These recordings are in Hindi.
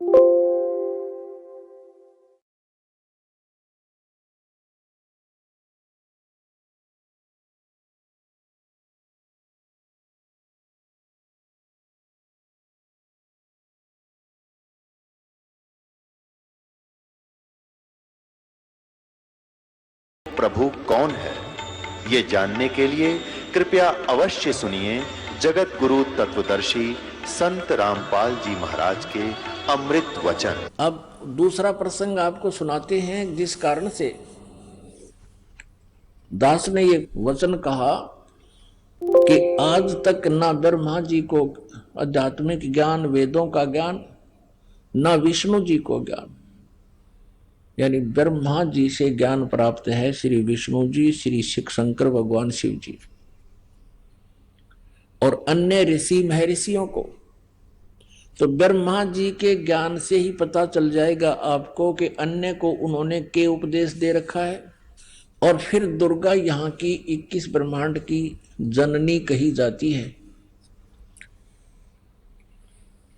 प्रभु कौन है, ये जानने के लिए कृपया अवश्य सुनिए जगत गुरु तत्वदर्शी संत रामपाल जी महाराज के अमृत वचन। अब दूसरा प्रसंग आपको सुनाते हैं, जिस कारण से दास ने ये वचन कहा कि आज तक ना ब्रह्मा जी को आध्यात्मिक ज्ञान, वेदों का ज्ञान, ना विष्णु जी को ज्ञान, यानी ब्रह्मा जी से ज्ञान प्राप्त है श्री विष्णु जी, श्री शिव शंकर भगवान शिव जी और अन्य ऋषि महर्षियों को। तो ब्रह्मा जी के ज्ञान से ही पता चल जाएगा आपको कि अन्य को उन्होंने के उपदेश दे रखा है। और फिर दुर्गा यहाँ की 21 ब्रह्मांड की जननी कही जाती है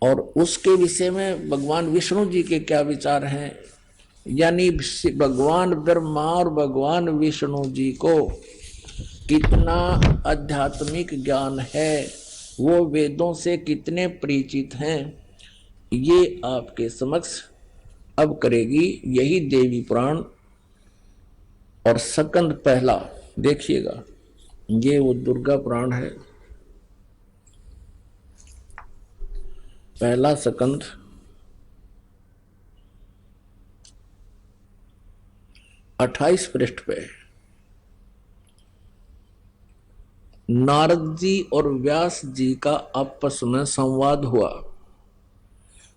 और उसके विषय में भगवान विष्णु जी के क्या विचार हैं, यानी भगवान ब्रह्मा और भगवान विष्णु जी को कितना आध्यात्मिक ज्ञान है, वो वेदों से कितने परिचित हैं, ये आपके समक्ष अब करेगी यही देवी पुराण। और स्कंद पहला देखिएगा, ये वो दुर्गा पुराण है, पहला स्कंद 28 पृष्ठ पे। नारद जी और व्यास जी का आपस में संवाद हुआ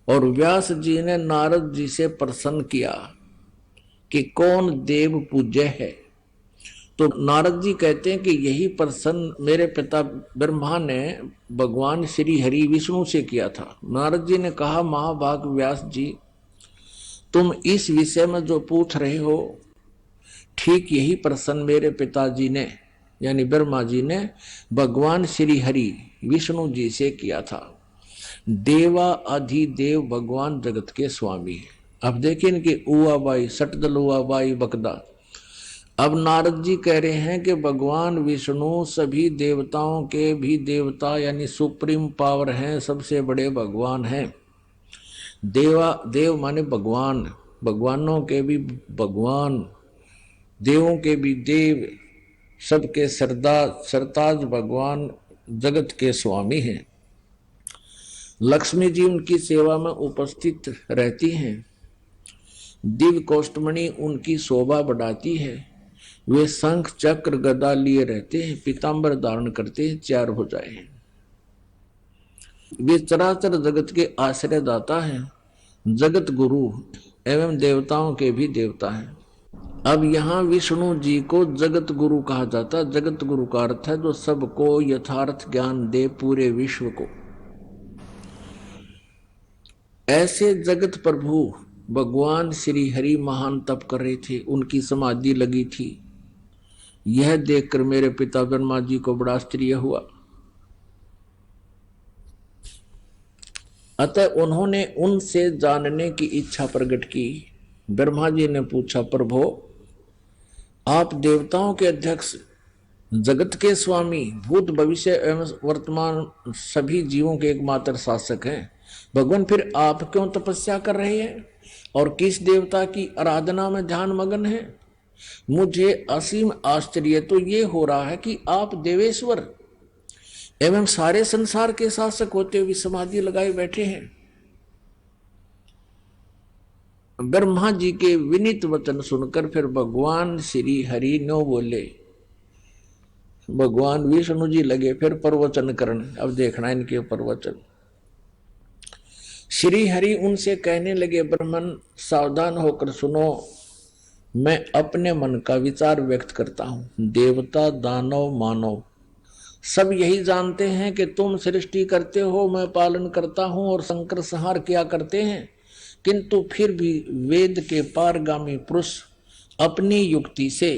और व्यास जी ने नारद जी से प्रश्न किया कि कौन देव पूज्य है। तो नारद जी कहते हैं कि यही प्रश्न मेरे पिता ब्रह्मा ने भगवान श्री हरि विष्णु से किया था। नारद जी ने कहा, महाभाग व्यास जी, तुम इस विषय में जो पूछ रहे हो, ठीक यही प्रश्न मेरे पिताजी ने यानी ब्रह्मा जी ने भगवान श्री हरि विष्णु जी से किया था। देवा अधिदेव भगवान जगत के स्वामी है। अब देखिए इनके उआ बाई सटदल उआ बाई बकदा। अब नारद जी कह रहे हैं कि भगवान विष्णु सभी देवताओं के भी देवता यानी सुप्रीम पावर हैं, सबसे बड़े भगवान हैं। देवा देव माने भगवान, भगवानों के भी भगवान, देवों के भी देव, सबके सरताज भगवान जगत के स्वामी हैं। लक्ष्मी जी उनकी सेवा में उपस्थित रहती हैं। दिव्य कोष्ठमणि उनकी शोभा बढ़ाती है। वे शंख चक्र गदा लिए रहते हैं, पीतांबर धारण करते हैं, 4 भुजाएं हैं। वे चराचर जगत के आश्रयदाता हैं, जगत गुरु एवं देवताओं के भी देवता हैं। अब यहाँ विष्णु जी को जगत गुरु कहा जाता है। जगत गुरु का अर्थ है जो सबको यथार्थ ज्ञान दे, पूरे विश्व को। ऐसे जगत प्रभु भगवान श्री हरि महान तप कर रहे थे, उनकी समाधि लगी थी। यह देखकर मेरे पिता ब्रह्मा जी को बड़ा आश्चर्य हुआ। अतः उन्होंने उनसे जानने की इच्छा प्रकट की। ब्रह्मा जी ने पूछा, प्रभु आप देवताओं के अध्यक्ष, जगत के स्वामी, भूत भविष्य एवं वर्तमान सभी जीवों के एकमात्र शासक हैं। भगवान फिर आप क्यों तपस्या कर रहे हैं और किस देवता की आराधना में ध्यान मगन है? मुझे असीम आश्चर्य तो ये हो रहा है कि आप देवेश्वर एवं सारे संसार के शासक होते हुए समाधि लगाए बैठे हैं। ब्रह्मा जी के विनीत वचन सुनकर फिर भगवान श्री हरि नो बोले। भगवान विष्णु जी लगे फिर प्रवचन करने। अब देखना इनके प्रवचन। श्री हरि उनसे कहने लगे, ब्रह्मन सावधान होकर सुनो, मैं अपने मन का विचार व्यक्त करता हूं। देवता, दानव, मानव सब यही जानते हैं कि तुम सृष्टि करते हो, मैं पालन करता हूं और संकर संहार किया करते हैं। किंतु फिर भी वेद के पारगामी पुरुष अपनी युक्ति से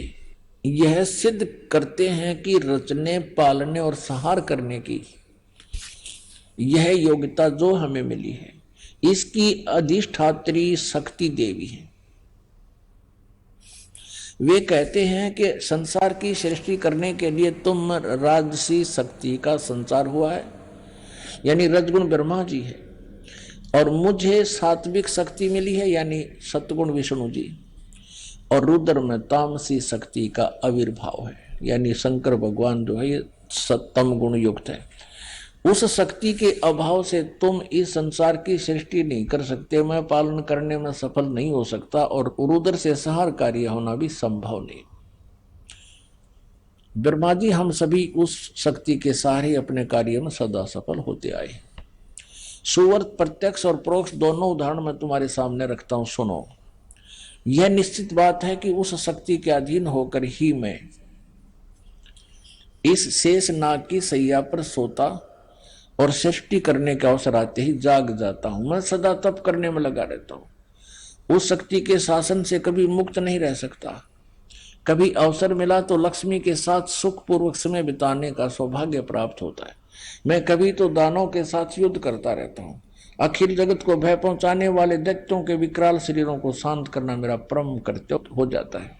यह सिद्ध करते हैं कि रचने, पालने और संहार करने की यह योग्यता जो हमें मिली है, इसकी अधिष्ठात्री शक्ति देवी है। वे कहते हैं कि संसार की सृष्टि करने के लिए तुम राजसी शक्ति का संचार हुआ है, यानी रजगुण ब्रह्मा जी है, और मुझे सात्विक शक्ति मिली है यानी सतगुण विष्णु जी, और रुद्र में तामसी शक्ति का आविर्भाव है यानी शंकर भगवान जो है ये सत्तम गुण युक्त है। उस शक्ति के अभाव से तुम इस संसार की सृष्टि नहीं कर सकते, मैं पालन करने में सफल नहीं हो सकता, और रुद्र से संहार कार्य होना भी संभव नहीं। ब्रह्मा जी हम सभी उस शक्ति के सहारे अपने कार्य में सदा सफल होते आए। सुवर्त प्रत्यक्ष और परोक्ष दोनों उदाहरण मैं तुम्हारे सामने रखता हूं, सुनो। यह निश्चित बात है कि उस शक्ति के अधीन होकर ही मैं इस शेष नाग की सैया पर सोता और सृष्टि करने का अवसर आते ही जाग जाता हूं। मैं सदा तप करने में लगा रहता हूं, उस शक्ति के शासन से कभी मुक्त नहीं रह सकता। कभी अवसर मिला तो लक्ष्मी के साथ सुखपूर्वक समय बिताने का सौभाग्य प्राप्त होता है। मैं कभी तो दानों के साथ युद्ध करता रहता हूं। अखिल जगत को भय पहुंचाने वाले दैत्यों के विकराल शरीरों को शांत करना मेरा परम कर्तव्य हो जाता है।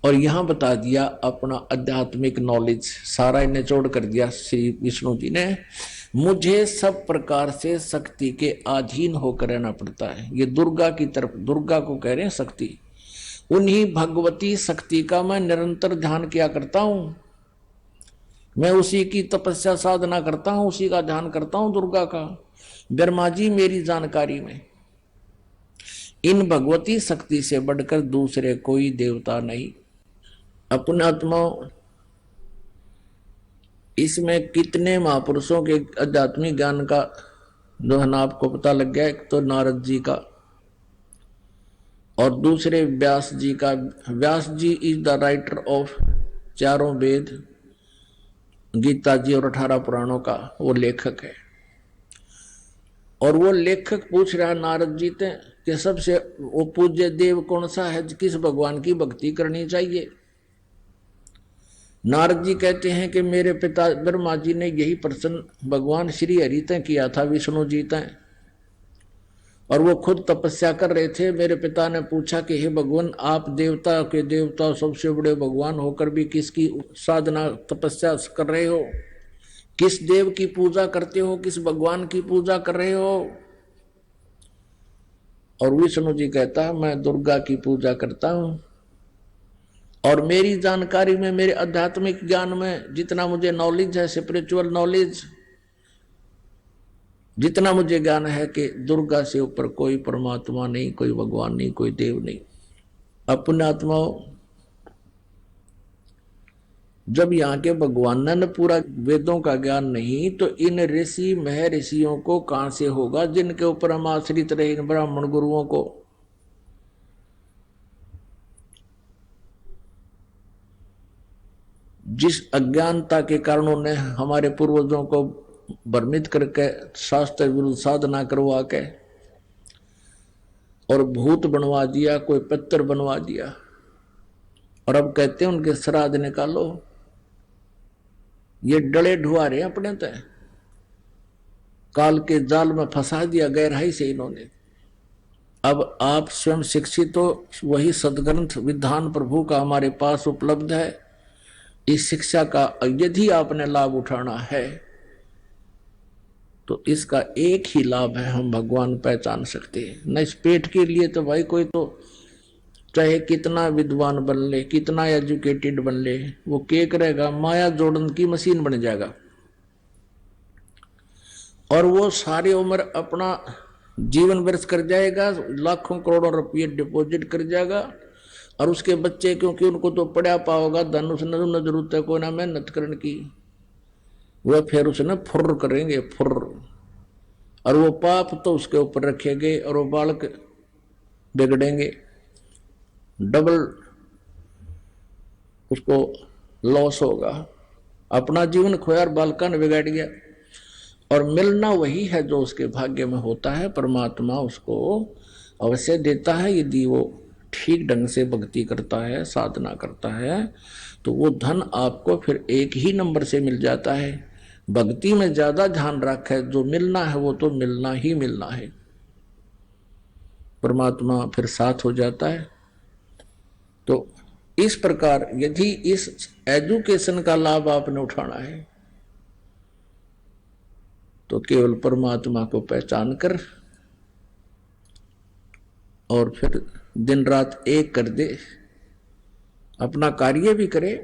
और यहां बता दिया अपना आध्यात्मिक नॉलेज सारा निचोड़ कर दिया श्री विष्णु जी ने। मुझे सब प्रकार से शक्ति के अधीन होकर रहना पड़ता है। ये दुर्गा की तरफ, दुर्गा को कह रहे हैं शक्ति, उन्हीं भगवती शक्ति का मैं निरंतर ध्यान किया करता हूं। मैं उसी की तपस्या साधना करता हूं, उसी का ध्यान करता हूं दुर्गा का। ब्रह्मा जी मेरी जानकारी में इन भगवती शक्ति से बढ़कर दूसरे कोई देवता नहीं। अपने आत्मा इसमें कितने महापुरुषों के आध्यात्मिक ज्ञान का जो है ना आपको पता लग गया। एक तो नारद जी का और दूसरे व्यास जी का। व्यास जी इज द राइटर ऑफ चारों वेद, गीता जी और 18 पुराणों का वो लेखक है। और वो लेखक पूछ रहा है नारद जी से कि सबसे वो पूज्य देव कौन सा है, किस भगवान की भक्ति करनी चाहिए। नारद जी कहते हैं कि मेरे पिता ब्रह्मा जी ने यही प्रश्न भगवान श्री हरि तय किया था, विष्णु जी तय, और वो खुद तपस्या कर रहे थे। मेरे पिता ने पूछा कि हे भगवान, आप देवता के देवता सबसे बड़े भगवान होकर भी किसकी साधना तपस्या कर रहे हो, किस देव की पूजा करते हो, किस भगवान की पूजा कर रहे हो। और विष्णु जी कहता है मैं दुर्गा की पूजा करता हूं, और मेरी जानकारी में, मेरे आध्यात्मिक ज्ञान में जितना मुझे नॉलेज है, स्पिरिचुअल नॉलेज, जितना मुझे ज्ञान है कि दुर्गा से ऊपर कोई परमात्मा नहीं, कोई भगवान नहीं, कोई देव नहीं। अपने आत्माओं, जब यहाँ के भगवान ने पूरा वेदों का ज्ञान नहीं तो इन ऋषि महर्षियों को कहां से होगा जिनके ऊपर हम आश्रित रहे, इन ब्राह्मण गुरुओं को। जिस अज्ञानता के कारण उन्होंने हमारे पूर्वजों को भ्रमित करके शास्त्र विरुद्ध साधना करवा के और भूत बनवा दिया, कोई पत्थर बनवा दिया, और अब कहते हैं उनके श्राद्ध निकालो। ये डले ढुआ रहे अपने तय, काल के जाल में फंसा दिया गहराई से इन्होंने। अब आप स्वयं शिक्षित हो, वही सदग्रंथ विधान प्रभु का हमारे पास उपलब्ध है। इस शिक्षा का यदि आपने लाभ उठाना है तो इसका एक ही लाभ है, हम भगवान पहचान सकते हैं। न इस पेट के लिए तो भाई कोई तो चाहे कितना विद्वान बन ले, कितना एजुकेटेड बन ले, वो केक रहेगा, माया जोड़न की मशीन बन जाएगा, और वो सारी उम्र अपना जीवन व्यर्थ कर जाएगा, लाखों करोड़ों रुपये डिपॉजिट कर जाएगा, और उसके बच्चे क्योंकि उनको तो पढ़ा पाओगा, धन उसने न जरूरत है कोई ना मेहनत करने की, वह फिर उसने फुर्र करेंगे, फुर्र, और वो पाप तो उसके ऊपर रखेंगे और वो बालक बिगड़ेंगे, डबल उसको लॉस होगा। अपना जीवन खोया और बालका ने बिगाड़ गया। और मिलना वही है जो उसके भाग्य में होता है। परमात्मा उसको अवश्य देता है यदि वो ठीक ढंग से भक्ति करता है, साधना करता है, तो वो धन आपको फिर एक ही नंबर से मिल जाता है। भक्ति में ज्यादा ध्यान रखे, जो मिलना है वो तो मिलना ही मिलना है, परमात्मा फिर साथ हो जाता है। तो इस प्रकार यदि इस एजुकेशन का लाभ आपने उठाना है तो केवल परमात्मा को पहचान कर और फिर दिन रात एक कर दे, अपना कार्य भी करे,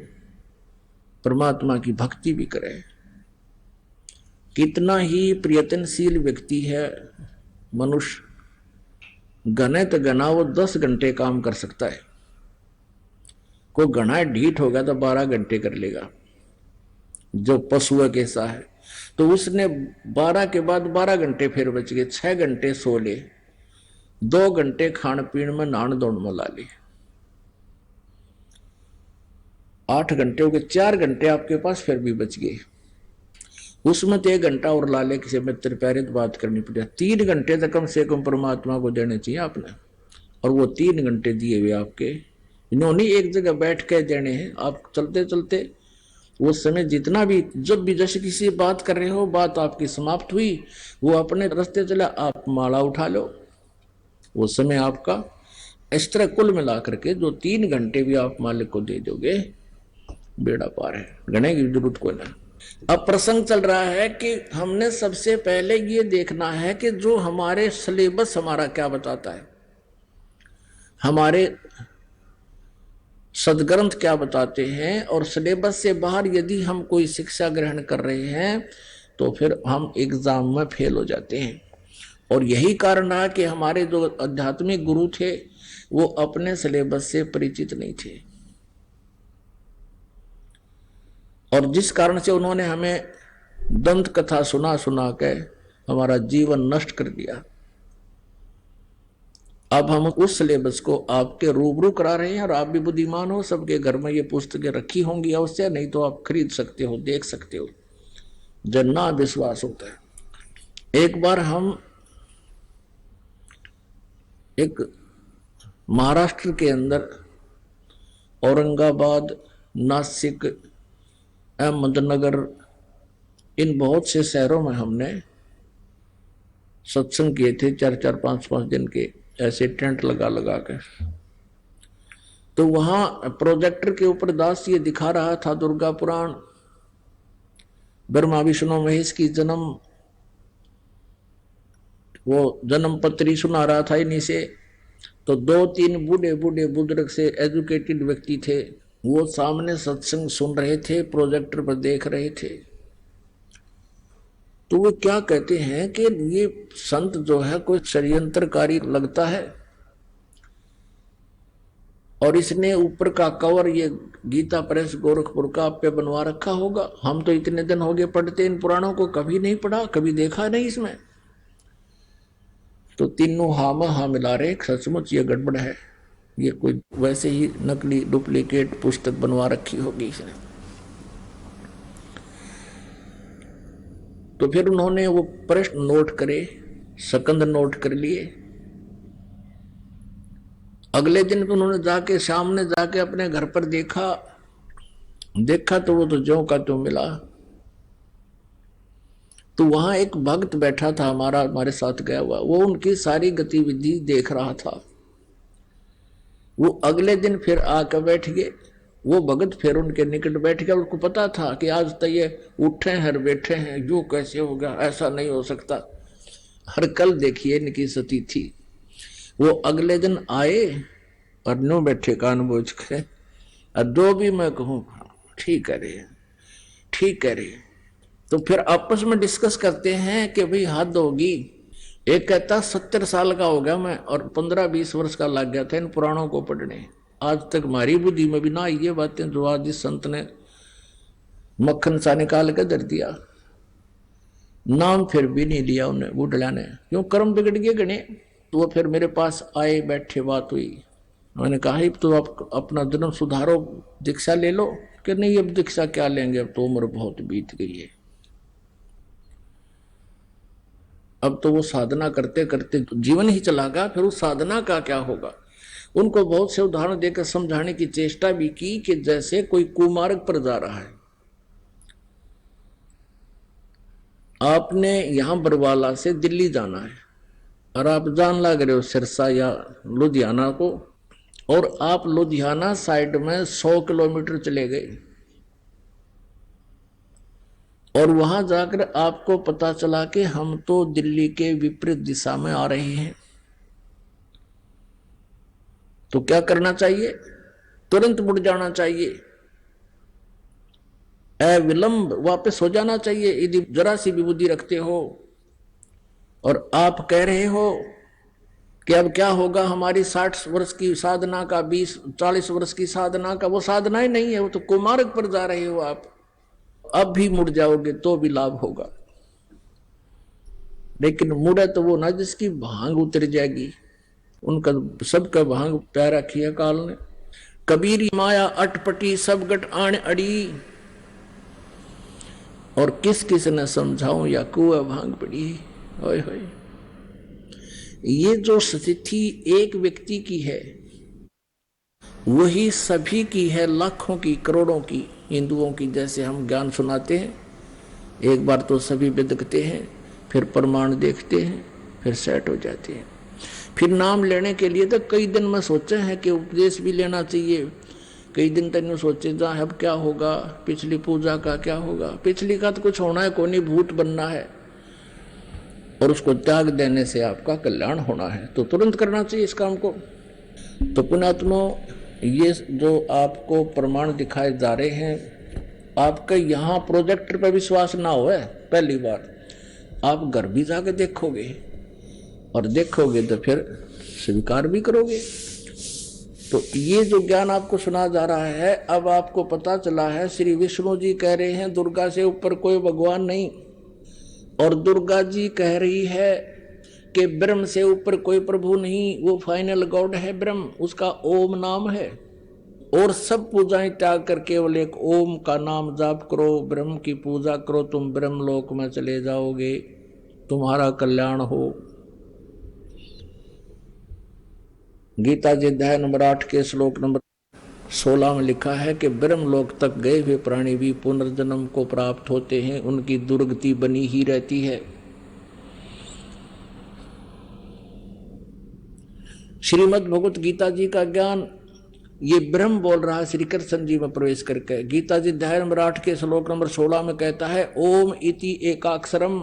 परमात्मा की भक्ति भी करे। कितना ही प्रयत्नशील व्यक्ति है मनुष्य, गने तो गना वो 10 घंटे काम कर सकता है, कोई घना ढीठ होगा तो 12 घंटे कर लेगा, जो पशु कैसा है। तो उसने 12 के बाद 12 घंटे फिर बच गए, 6 घंटे सो ले, 2 घंटे खान पीन में नहान धोन में ला ले, 8 घंटे हो गए, 4 घंटे आपके पास फिर भी बच गए। उसमें तो 1 घंटा और ला ले, किसी मित्र प्यारे तो बात करनी पड़ेगी। 3 घंटे तो कम से कम परमात्मा को देने चाहिए आपने, और वो 3 घंटे दिए हुए आपके इन्होंने एक जगह बैठ के देने हैं। आप चलते चलते उस समय जितना भी, जब भी जैसे किसी बात कर रहे हो, बात आपकी समाप्त हुई, वो अपने रास्ते चला, आप माला उठा लो, वो समय आपका। इस तरह कुल मिला करके जो 3 घंटे भी आप मालिक को दे दोगे, बेड़ा पार है, गणे की जरूरत को ना। अब प्रसंग चल रहा है कि हमने सबसे पहले ये देखना है कि जो हमारे सिलेबस हमारा क्या बताता है, हमारे सदग्रंथ क्या बताते हैं, और सिलेबस से बाहर यदि हम कोई शिक्षा ग्रहण कर रहे हैं तो फिर हम एग्जाम में फेल हो जाते हैं। और यही कारण रहा कि हमारे जो आध्यात्मिक गुरु थे वो अपने सिलेबस से परिचित नहीं थे, और जिस कारण से उन्होंने हमें दंत कथा सुना सुना के हमारा जीवन नष्ट कर दिया। अब हम उस सिलेबस को आपके रूबरू करा रहे हैं, और आप भी बुद्धिमान हो, सबके घर में ये पुस्तकें रखी होंगी अवश्य, नहीं तो आप खरीद सकते हो, देख सकते हो, जन्ना विश्वास होता है। एक बार हम एक महाराष्ट्र के अंदर औरंगाबाद, नासिक, अहमदनगर, इन बहुत से शहरों में हमने सत्संग किए थे, 4-4, 5-5 दिन के, ऐसे टेंट लगा लगा कर। तो वहां प्रोजेक्टर के ऊपर दास ये दिखा रहा था दुर्गा पुराण, ब्रह्मा विष्णु महेश की जन्म, वो जन्म पत्री सुना रहा था इन्हीं से। तो 2-3 बूढ़े बूढ़े बुजुर्ग से एजुकेटेड व्यक्ति थे, वो सामने सत्संग सुन रहे थे, प्रोजेक्टर पर देख रहे थे। तो वो क्या कहते हैं कि ये संत जो है कोई षड्यंत्रकारी लगता है, और इसने ऊपर का कवर ये गीता प्रेस गोरखपुर का आप पे बनवा रखा होगा। हम तो इतने दिन हो गए पढ़ते इन पुराणों को, कभी नहीं पढ़ा, कभी देखा नहीं इसमें। तो तीनों हाँ में हाँ मिला रहे, सचमुच ये गड़बड़ है, ये कोई वैसे ही नकली डुप्लीकेट पुस्तक बनवा रखी होगी इसने। तो फिर उन्होंने वो प्रश्न नोट करे, सकंद नोट कर लिए। अगले दिन उन्होंने जाके सामने जाके अपने घर पर देखा तो वो तो ज्यों का त्यों मिला। तो वहां एक भक्त बैठा था हमारे साथ गया हुआ, वो उनकी सारी गतिविधि देख रहा था। वो अगले दिन फिर आकर बैठ गए, वो भगत फिर उनके निकट बैठ गया। उसको पता था कि आज तो ये उठे हैं बैठे हैं, जो कैसे होगा, ऐसा नहीं हो सकता। हर कल देखिए इनकी सती थी। वो अगले दिन आए और नो बैठे कान बोझ के, और जो भी मैं कहूँ ठीक है रे, ठीक है रे। तो फिर आपस में डिस्कस करते हैं कि भाई हद होगी। एक कहता 70 साल का हो गया मैं, और 15-20 वर्ष का लग गया था इन पुराणों को पढ़ने। आज तक हमारी बुद्धि में भी ना ये बातें जो आज इस संत ने मक्खन सा निकाल के दर दिया। नाम फिर भी नहीं लिया उन्हें बूढ़ा ने, क्यों कर्म बिगड़ गए गणे। तो वो फिर मेरे पास आए, बैठे, बात हुई। मैंने कहा तो आप अपना जन्म सुधारो, दीक्षा ले लो। कि नहीं अब दीक्षा क्या लेंगे, अब तो उम्र बहुत बीत गई है, अब तो वो साधना करते करते जीवन ही चला गया, फिर उस साधना का क्या होगा। उनको बहुत से उदाहरण देकर समझाने की चेष्टा भी की कि जैसे कोई कुमार्ग पर जा रहा है, आपने यहां बरवाला से दिल्ली जाना है और आप जान लग रहे हो सिरसा या लुधियाना को, और आप लुधियाना साइड में 100 किलोमीटर चले गए और वहां जाकर आपको पता चला कि हम तो दिल्ली के विपरीत दिशा में आ रहे हैं, तो क्या करना चाहिए? तुरंत मुड़ जाना चाहिए, अविलंब वापस हो जाना चाहिए यदि जरा सी भी बुद्धि रखते हो। और आप कह रहे हो कि अब क्या होगा हमारी 60 वर्ष की साधना का, 20-40 वर्ष की साधना का, वो साधना ही नहीं है, वो तो कुमार्ग पर जा रहे हो आप। अब भी मुड़ जाओगे तो भी लाभ होगा, लेकिन मुड़े तो वो ना जिसकी भांग उतर जाएगी, उनका सबका भांग प्यारा किया काल ने। कबीरी माया अटपटी सब गट आण अड़ी, और किस किस ने समझाऊं या कुआ भांग पड़ी। होय होय, ये जो स्थिति एक व्यक्ति की है वही सभी की है, लाखों की, करोड़ों की हिंदुओं की। जैसे हम ज्ञान सुनाते हैं, एक बार तो सभी बिदकते हैं, फिर प्रमाण देखते हैं, फिर सेट हो जाते हैं। फिर नाम लेने के लिए तो कई दिन में सोचे हैं कि उपदेश भी लेना चाहिए, कई दिन तक यूँ सोचे जा अब क्या होगा, पिछली पूजा का क्या होगा। पिछली का तो कुछ होना है, कोई नहीं, भूत बनना है और उसको त्याग देने से आपका कल्याण होना है, तो तुरंत करना चाहिए इस काम को। तो पुण्यात्मो, ये जो आपको प्रमाण दिखाए जा रहे हैं, आपका यहाँ प्रोजेक्टर पर विश्वास ना हो, पहली बार आप घर भी जाके देखोगे और देखोगे तो फिर स्वीकार भी करोगे। तो ये जो ज्ञान आपको सुना जा रहा है, अब आपको पता चला है, श्री विष्णु जी कह रहे हैं दुर्गा से ऊपर कोई भगवान नहीं, और दुर्गा जी कह रही है कि ब्रह्म से ऊपर कोई प्रभु नहीं, वो फाइनल गॉड है ब्रह्म, उसका ओम नाम है। और सब पूजाएं त्याग कर केवल एक ओम का नाम जाप करो, ब्रह्म की पूजा करो, तुम ब्रह्म लोक में चले जाओगे, तुम्हारा कल्याण हो। गीता जी अध्याय नंबर 8 के श्लोक नंबर 16 में लिखा है कि ब्रह्मलोक तक गए हुए प्राणी भी पुनर्जन्म को प्राप्त होते हैं, उनकी दुर्गति बनी ही रहती है। श्रीमद् भगवत गीता जी का ज्ञान ये ब्रह्म बोल रहा है श्री कृष्ण जी में प्रवेश करके। गीता जी अध्याय नंबर 8 के श्लोक नंबर 16 में कहता है, ओम इति एकाक्षरम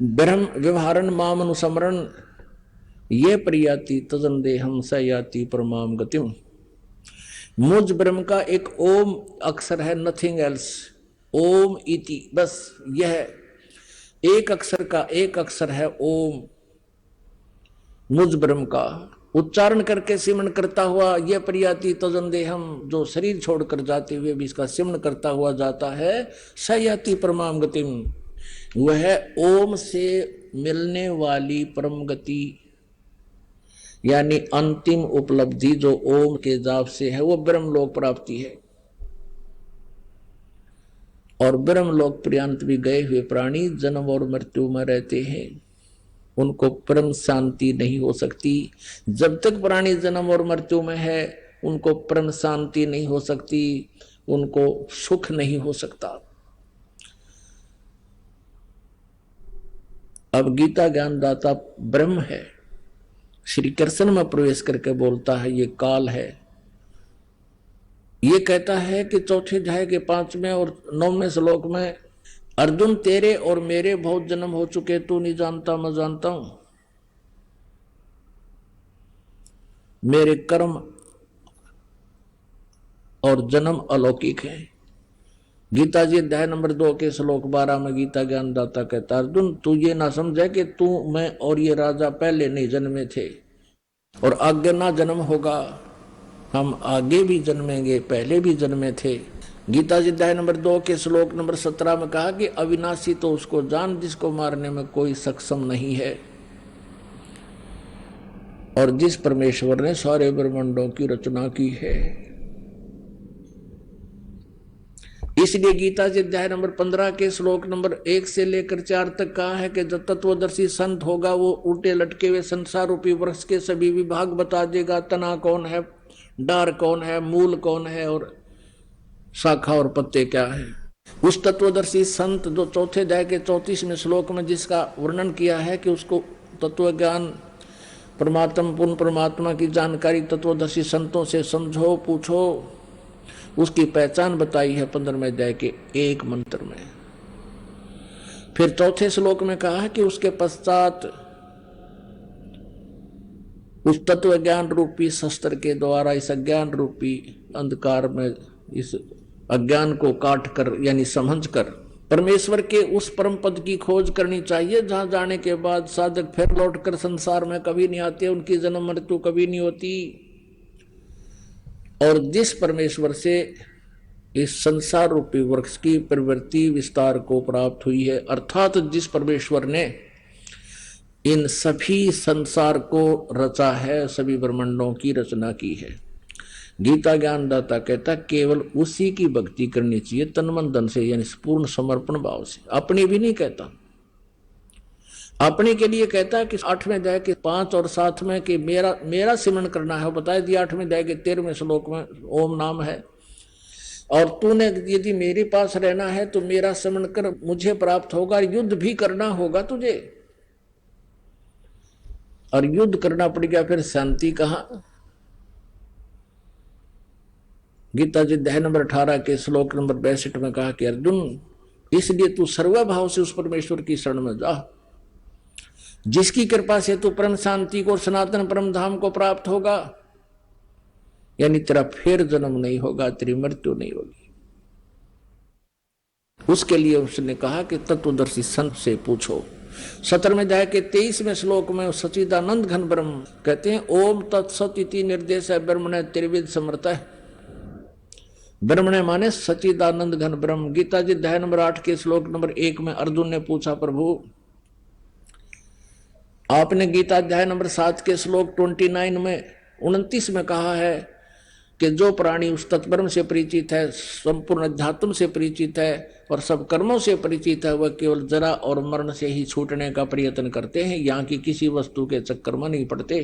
ब्रह्म व्यवहारन मामनुसमरण ये प्रियाति तजन देहम स याति परमाम गतिम। मुझ ब्रह्म का एक ओम अक्षर है, नथिंग एल्स, ओम इति, बस यह एक अक्षर का एक अक्षर है ओम। मुझ ब्रह्म का उच्चारण करके सिमरण करता हुआ यह प्रियाति तजन देहम, जो शरीर छोड़कर जाते हुए भी इसका सिमरण करता हुआ जाता है, स याति परमाम गतिम, वह ओम से मिलने वाली परम गति यानी अंतिम उपलब्धि जो ओम के जाप से है, वो ब्रह्मलोक प्राप्ति है। और ब्रह्मलोक पर्यंत भी गए हुए प्राणी जन्म और मृत्यु में रहते हैं, उनको परम शांति नहीं हो सकती। जब तक प्राणी जन्म और मृत्यु में है, उनको परम शांति नहीं हो सकती, उनको सुख नहीं हो सकता। अब गीता ज्ञानदाता ब्रह्म है, श्री कृष्ण में प्रवेश करके बोलता है ये काल है। ये कहता है कि चौथे अध्याय के 5वें और 9वें श्लोक में, अर्जुन तेरे और मेरे बहुत जन्म हो चुके, तू नहीं जानता मैं जानता हूं, मेरे कर्म और जन्म अलौकिक है। गीता जी अध्याय नंबर 2 के श्लोक 12 में गीता ज्ञानदाता कहता, अर्जुन तू ये ना समझे कि तू, मैं और ये राजा पहले नहीं जन्मे थे और आगे ना जन्म होगा, हम आगे भी जन्मेंगे, पहले भी जन्मे थे। गीता जी अध्याय नंबर 2 के श्लोक नंबर 17 में कहा कि अविनाशी तो उसको जान जिसको मारने में कोई सक्षम नहीं है, और जिस परमेश्वर ने सारे ब्रह्मांडों की रचना की है। इसलिए गीता जी अध्याय नंबर 15 के श्लोक नंबर 1 से लेकर 4 तक कहा है कि जो तत्वदर्शी संत होगा वो उल्टे लटके हुए संसार रूपी वृक्ष के सभी विभाग बता देगा, तना कौन है, डार कौन है, मूल कौन है और शाखा और पत्ते क्या है। उस तत्वदर्शी संत जो चौथे अध्याय के 34वें श्लोक में जिसका वर्णन किया है कि उसको तत्व ज्ञान परमात्मा पूर्ण परमात्मा की जानकारी तत्वदर्शी संतों से समझो पूछो, उसकी पहचान बताई है 15वें अध्याय के एक मंत्र में। फिर चौथे श्लोक में कहा है कि उसके पश्चात उस तत्व ज्ञान रूपी शस्त्र के द्वारा इस अज्ञान रूपी अंधकार में इस अज्ञान को काट कर यानी समझ कर परमेश्वर के उस परम पद की खोज करनी चाहिए, जहां जाने के बाद साधक फिर लौटकर संसार में कभी नहीं आते, उनकी जन्म मृत्यु कभी नहीं होती। और जिस परमेश्वर से इस संसार रूपी वृक्ष की प्रवृत्ति विस्तार को प्राप्त हुई है, अर्थात जिस परमेश्वर ने इन सभी संसार को रचा है, सभी ब्रह्मांडों की रचना की है, गीता ज्ञानदाता कहता केवल उसी की भक्ति करनी चाहिए तन मन धन से, यानी पूर्ण समर्पण भाव से। अपनी भी नहीं कहता, अपने के लिए कहता है कि 8वें अध्याय के 5 और 7 में कि मेरा सिमरन करना है, बताया दिया 8वें अध्याय के 13वें श्लोक में ओम नाम है। और तूने यदि मेरे पास रहना है तो मेरा सिमरन कर, मुझे प्राप्त होगा, युद्ध भी करना होगा तुझे, और युद्ध करना पड़ गया फिर शांति कहां। गीता जी अध्याय नंबर 18 के श्लोक नंबर 62 में कहा कि अर्जुन इसलिए तू सर्वभाव से उस परमेश्वर की शरण में जा, जिसकी कृपा से तू परम शांति को, सनातन परम धाम को प्राप्त होगा, यानी तेरा फिर जन्म नहीं होगा, तेरी मृत्यु नहीं होगी। उसके लिए उसने कहा कि तत्वदर्शी संत से पूछो। 17वें अध्याय के 23वें श्लोक में सच्चिदानंद घन ब्रह्म कहते हैं ओम तत्सत इति निर्देश है ब्रह्मणे त्रिविध समर्थ है। ब्रह्मणे माने सच्चिदानंद घन ब्रह्म। गीता जी अध्याय नंबर 8 के श्लोक नंबर 1 में अर्जुन ने पूछा प्रभु आपने गीता अध्याय नंबर 7 के श्लोक 29 में 29 में कहा है कि जो प्राणी उस तत्ब्रह्म से परिचित है, संपूर्ण अध्यात्म से परिचित है और सब कर्मों से परिचित है, वह केवल जरा और मरण से ही छूटने का प्रयत्न करते हैं, यहाँ की किसी वस्तु के चक्कर में नहीं पड़ते।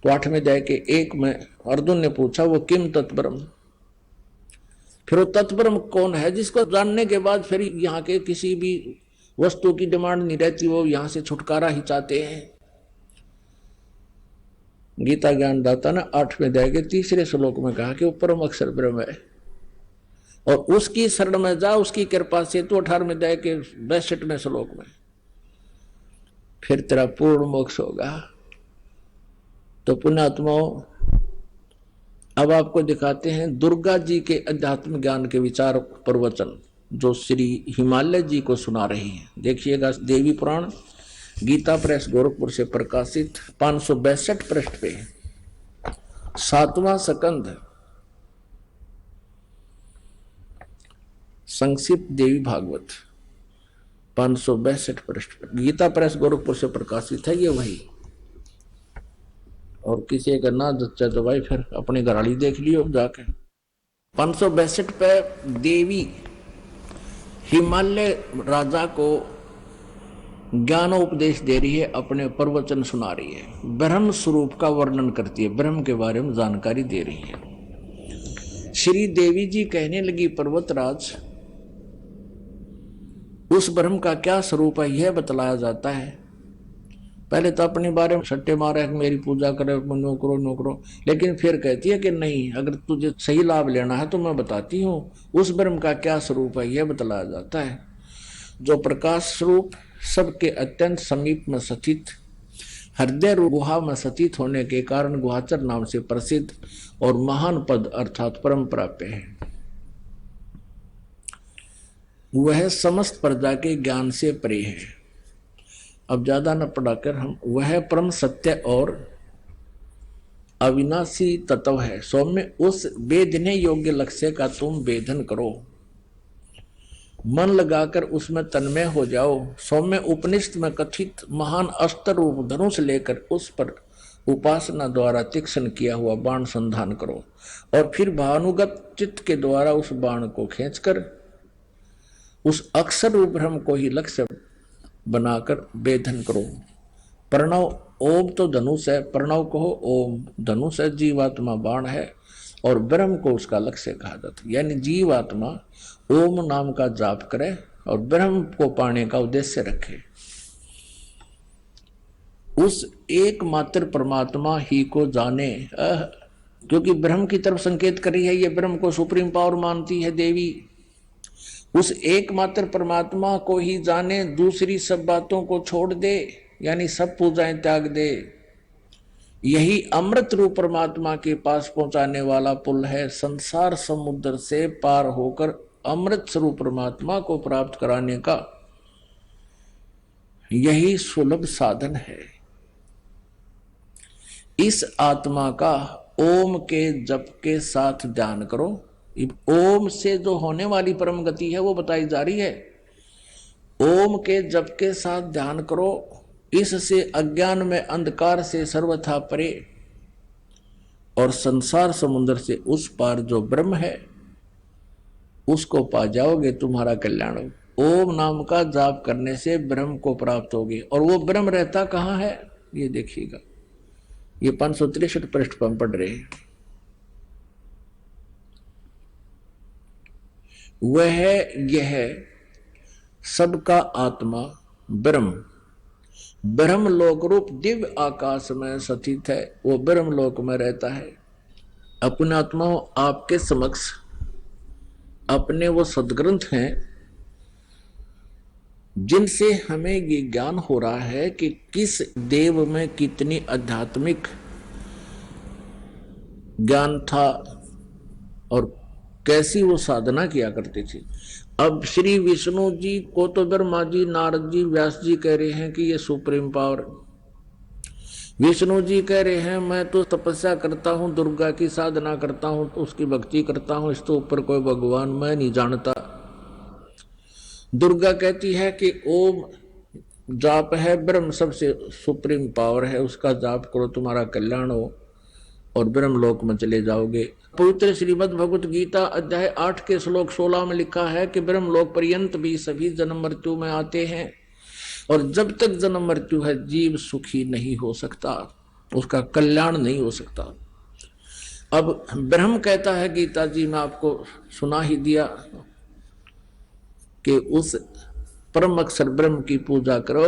तो 8वें अध्याय के 1 में अर्जुन ने पूछा वो किम तत्ब्रह्म, फिर वो तत्ब्रह्म कौन है जिसको जानने के बाद फिर यहाँ के किसी भी वस्तु की डिमांड नहीं रहती, वो यहाँ से छुटकारा ही चाहते हैं। गीता ज्ञानदाता ने 8वें अध्याय के 3 श्लोक में कहा कि वो परम अक्षर ब्रह्म है और उसकी शरण में जा, उसकी कृपा से। तो 18वें अध्याय के 62वें श्लोक में फिर तेरा पूर्ण मोक्ष होगा। तो पुण्यात्माओं अब आपको दिखाते हैं दुर्गा जी के अध्यात्म ज्ञान के विचार प्रवचन जो श्री हिमालय जी को सुना रही है। देखिएगा देवी पुराण गीता प्रेस गोरखपुर से प्रकाशित 562 पृष्ठ पे 7वां स्कंध संक्षिप्त देवी भागवत 562 पृष्ठ पे गीता प्रेस गोरखपुर से प्रकाशित है ये वही। और किसी का ना जच्चा तो भाई फिर अपनी घराली देख लियो जाके। 562 पे देवी हिमालय राजा को ज्ञानोपदेश दे रही है, अपने प्रवचन सुना रही है, ब्रह्म स्वरूप का वर्णन करती है, ब्रह्म के बारे में जानकारी दे रही है। श्री देवी जी कहने लगी पर्वतराज उस ब्रह्म का क्या स्वरूप है यह बतलाया जाता है। पहले तो अपने बारे में सट्टे मारे मेरी पूजा करे नो करो, लेकिन फिर कहती है कि नहीं, अगर तुझे सही लाभ लेना है तो मैं बताती हूँ उस ब्रह्म का क्या स्वरूप है यह बतलाया जाता है, जो प्रकाश स्वरूप सबके अत्यंत समीप में स्थित हृदय गुहा में स्थित होने के कारण गुहाचर नाम से प्रसिद्ध और महान पद अर्थात परम प्राप्य है। वह समस्त प्रजा के ज्ञान से परे है। अब ज्यादा न पढ़ाकर हम वह परम सत्य और अविनाशी तत्व है। सौम्य उस वेदने योग्य लक्ष्य का तुम वेदन करो, मन लगाकर उसमें तन्मय हो जाओ। सौम्य उपनिषद में कथित महान अस्त्र रूप धनुष लेकर उस पर उपासना द्वारा तीक्ष्ण किया हुआ बाण संधान करो और फिर भानुगत चित्त के द्वारा उस बाण को खींचकर उस अक्षर रूप ब्रह्म को ही लक्ष्य बनाकर वेधन करो। प्रणव ओम तो धनुष है, प्रणव कहो ओम धनुष है, जीवात्मा बाण है और ब्रह्म को उसका लक्ष्य कहा जाता है। यानी जीव आत्मा ओम नाम का जाप करे और ब्रह्म को पाने का उद्देश्य रखे। उस एकमात्र परमात्मा ही को जाने, क्योंकि ब्रह्म की तरफ संकेत कर रही है, ये ब्रह्म को सुप्रीम पावर मानती है देवी। उस एकमात्र परमात्मा को ही जाने, दूसरी सब बातों को छोड़ दे, यानी सब पूजाएं त्याग दे। यही अमृत रूप परमात्मा के पास पहुंचाने वाला पुल है। संसार समुद्र से पार होकर अमृत स्वरूप परमात्मा को प्राप्त कराने का यही सुलभ साधन है। इस आत्मा का ओम के जप के साथ ध्यान करो। ओम से जो होने वाली परम गति है वो बताई जा रही है। ओम के जप के साथ ध्यान करो, इससे अज्ञान में अंधकार से सर्वथा परे और संसार समुद्र से उस पार जो ब्रह्म है उसको पा जाओगे, तुम्हारा कल्याण हो। ओम नाम का जाप करने से ब्रह्म को प्राप्त होगी। और वो ब्रह्म रहता कहाँ है ये देखिएगा, ये 563 पृष्ठ पर हम पढ़ रहे हैं। वह यह सबका आत्मा ब्रह्म ब्रह्म लोक रूप दिव्य आकाश में स्थित है। वो ब्रह्म लोक में रहता है। अपने आत्माओं, आपके समक्ष अपने वो सदग्रंथ हैं जिनसे हमें ये ज्ञान हो रहा है कि किस देव में कितनी आध्यात्मिक ज्ञान था और कैसी वो साधना किया करती थी। अब श्री विष्णु जी को तो ब्रह्मा जी, नारद जी, व्यास जी कह रहे हैं कि ये सुप्रीम पावर। विष्णु जी कह रहे हैं मैं तो तपस्या करता हूँ, दुर्गा की साधना करता हूँ, तो उसकी भक्ति करता हूँ, इसके ऊपर कोई भगवान मैं नहीं जानता। दुर्गा कहती है कि ओम जाप है, ब्रह्म सबसे सुप्रीम पावर है, उसका जाप करो तुम्हारा कल्याण हो और ब्रह्म लोक में चले जाओगे। पवित्र श्रीमद् भगवत गीता अध्याय 8 के श्लोक 16 में लिखा है कि ब्रह्म लोक पर्यंत भी सभी जन्म मृत्यु में आते हैं और जब तक जन्म मृत्यु है जीव सुखी नहीं हो सकता, उसका कल्याण नहीं हो सकता। अब ब्रह्म कहता है, गीता जी में आपको सुना ही दिया कि उस परम अक्षर ब्रह्म की पूजा करो,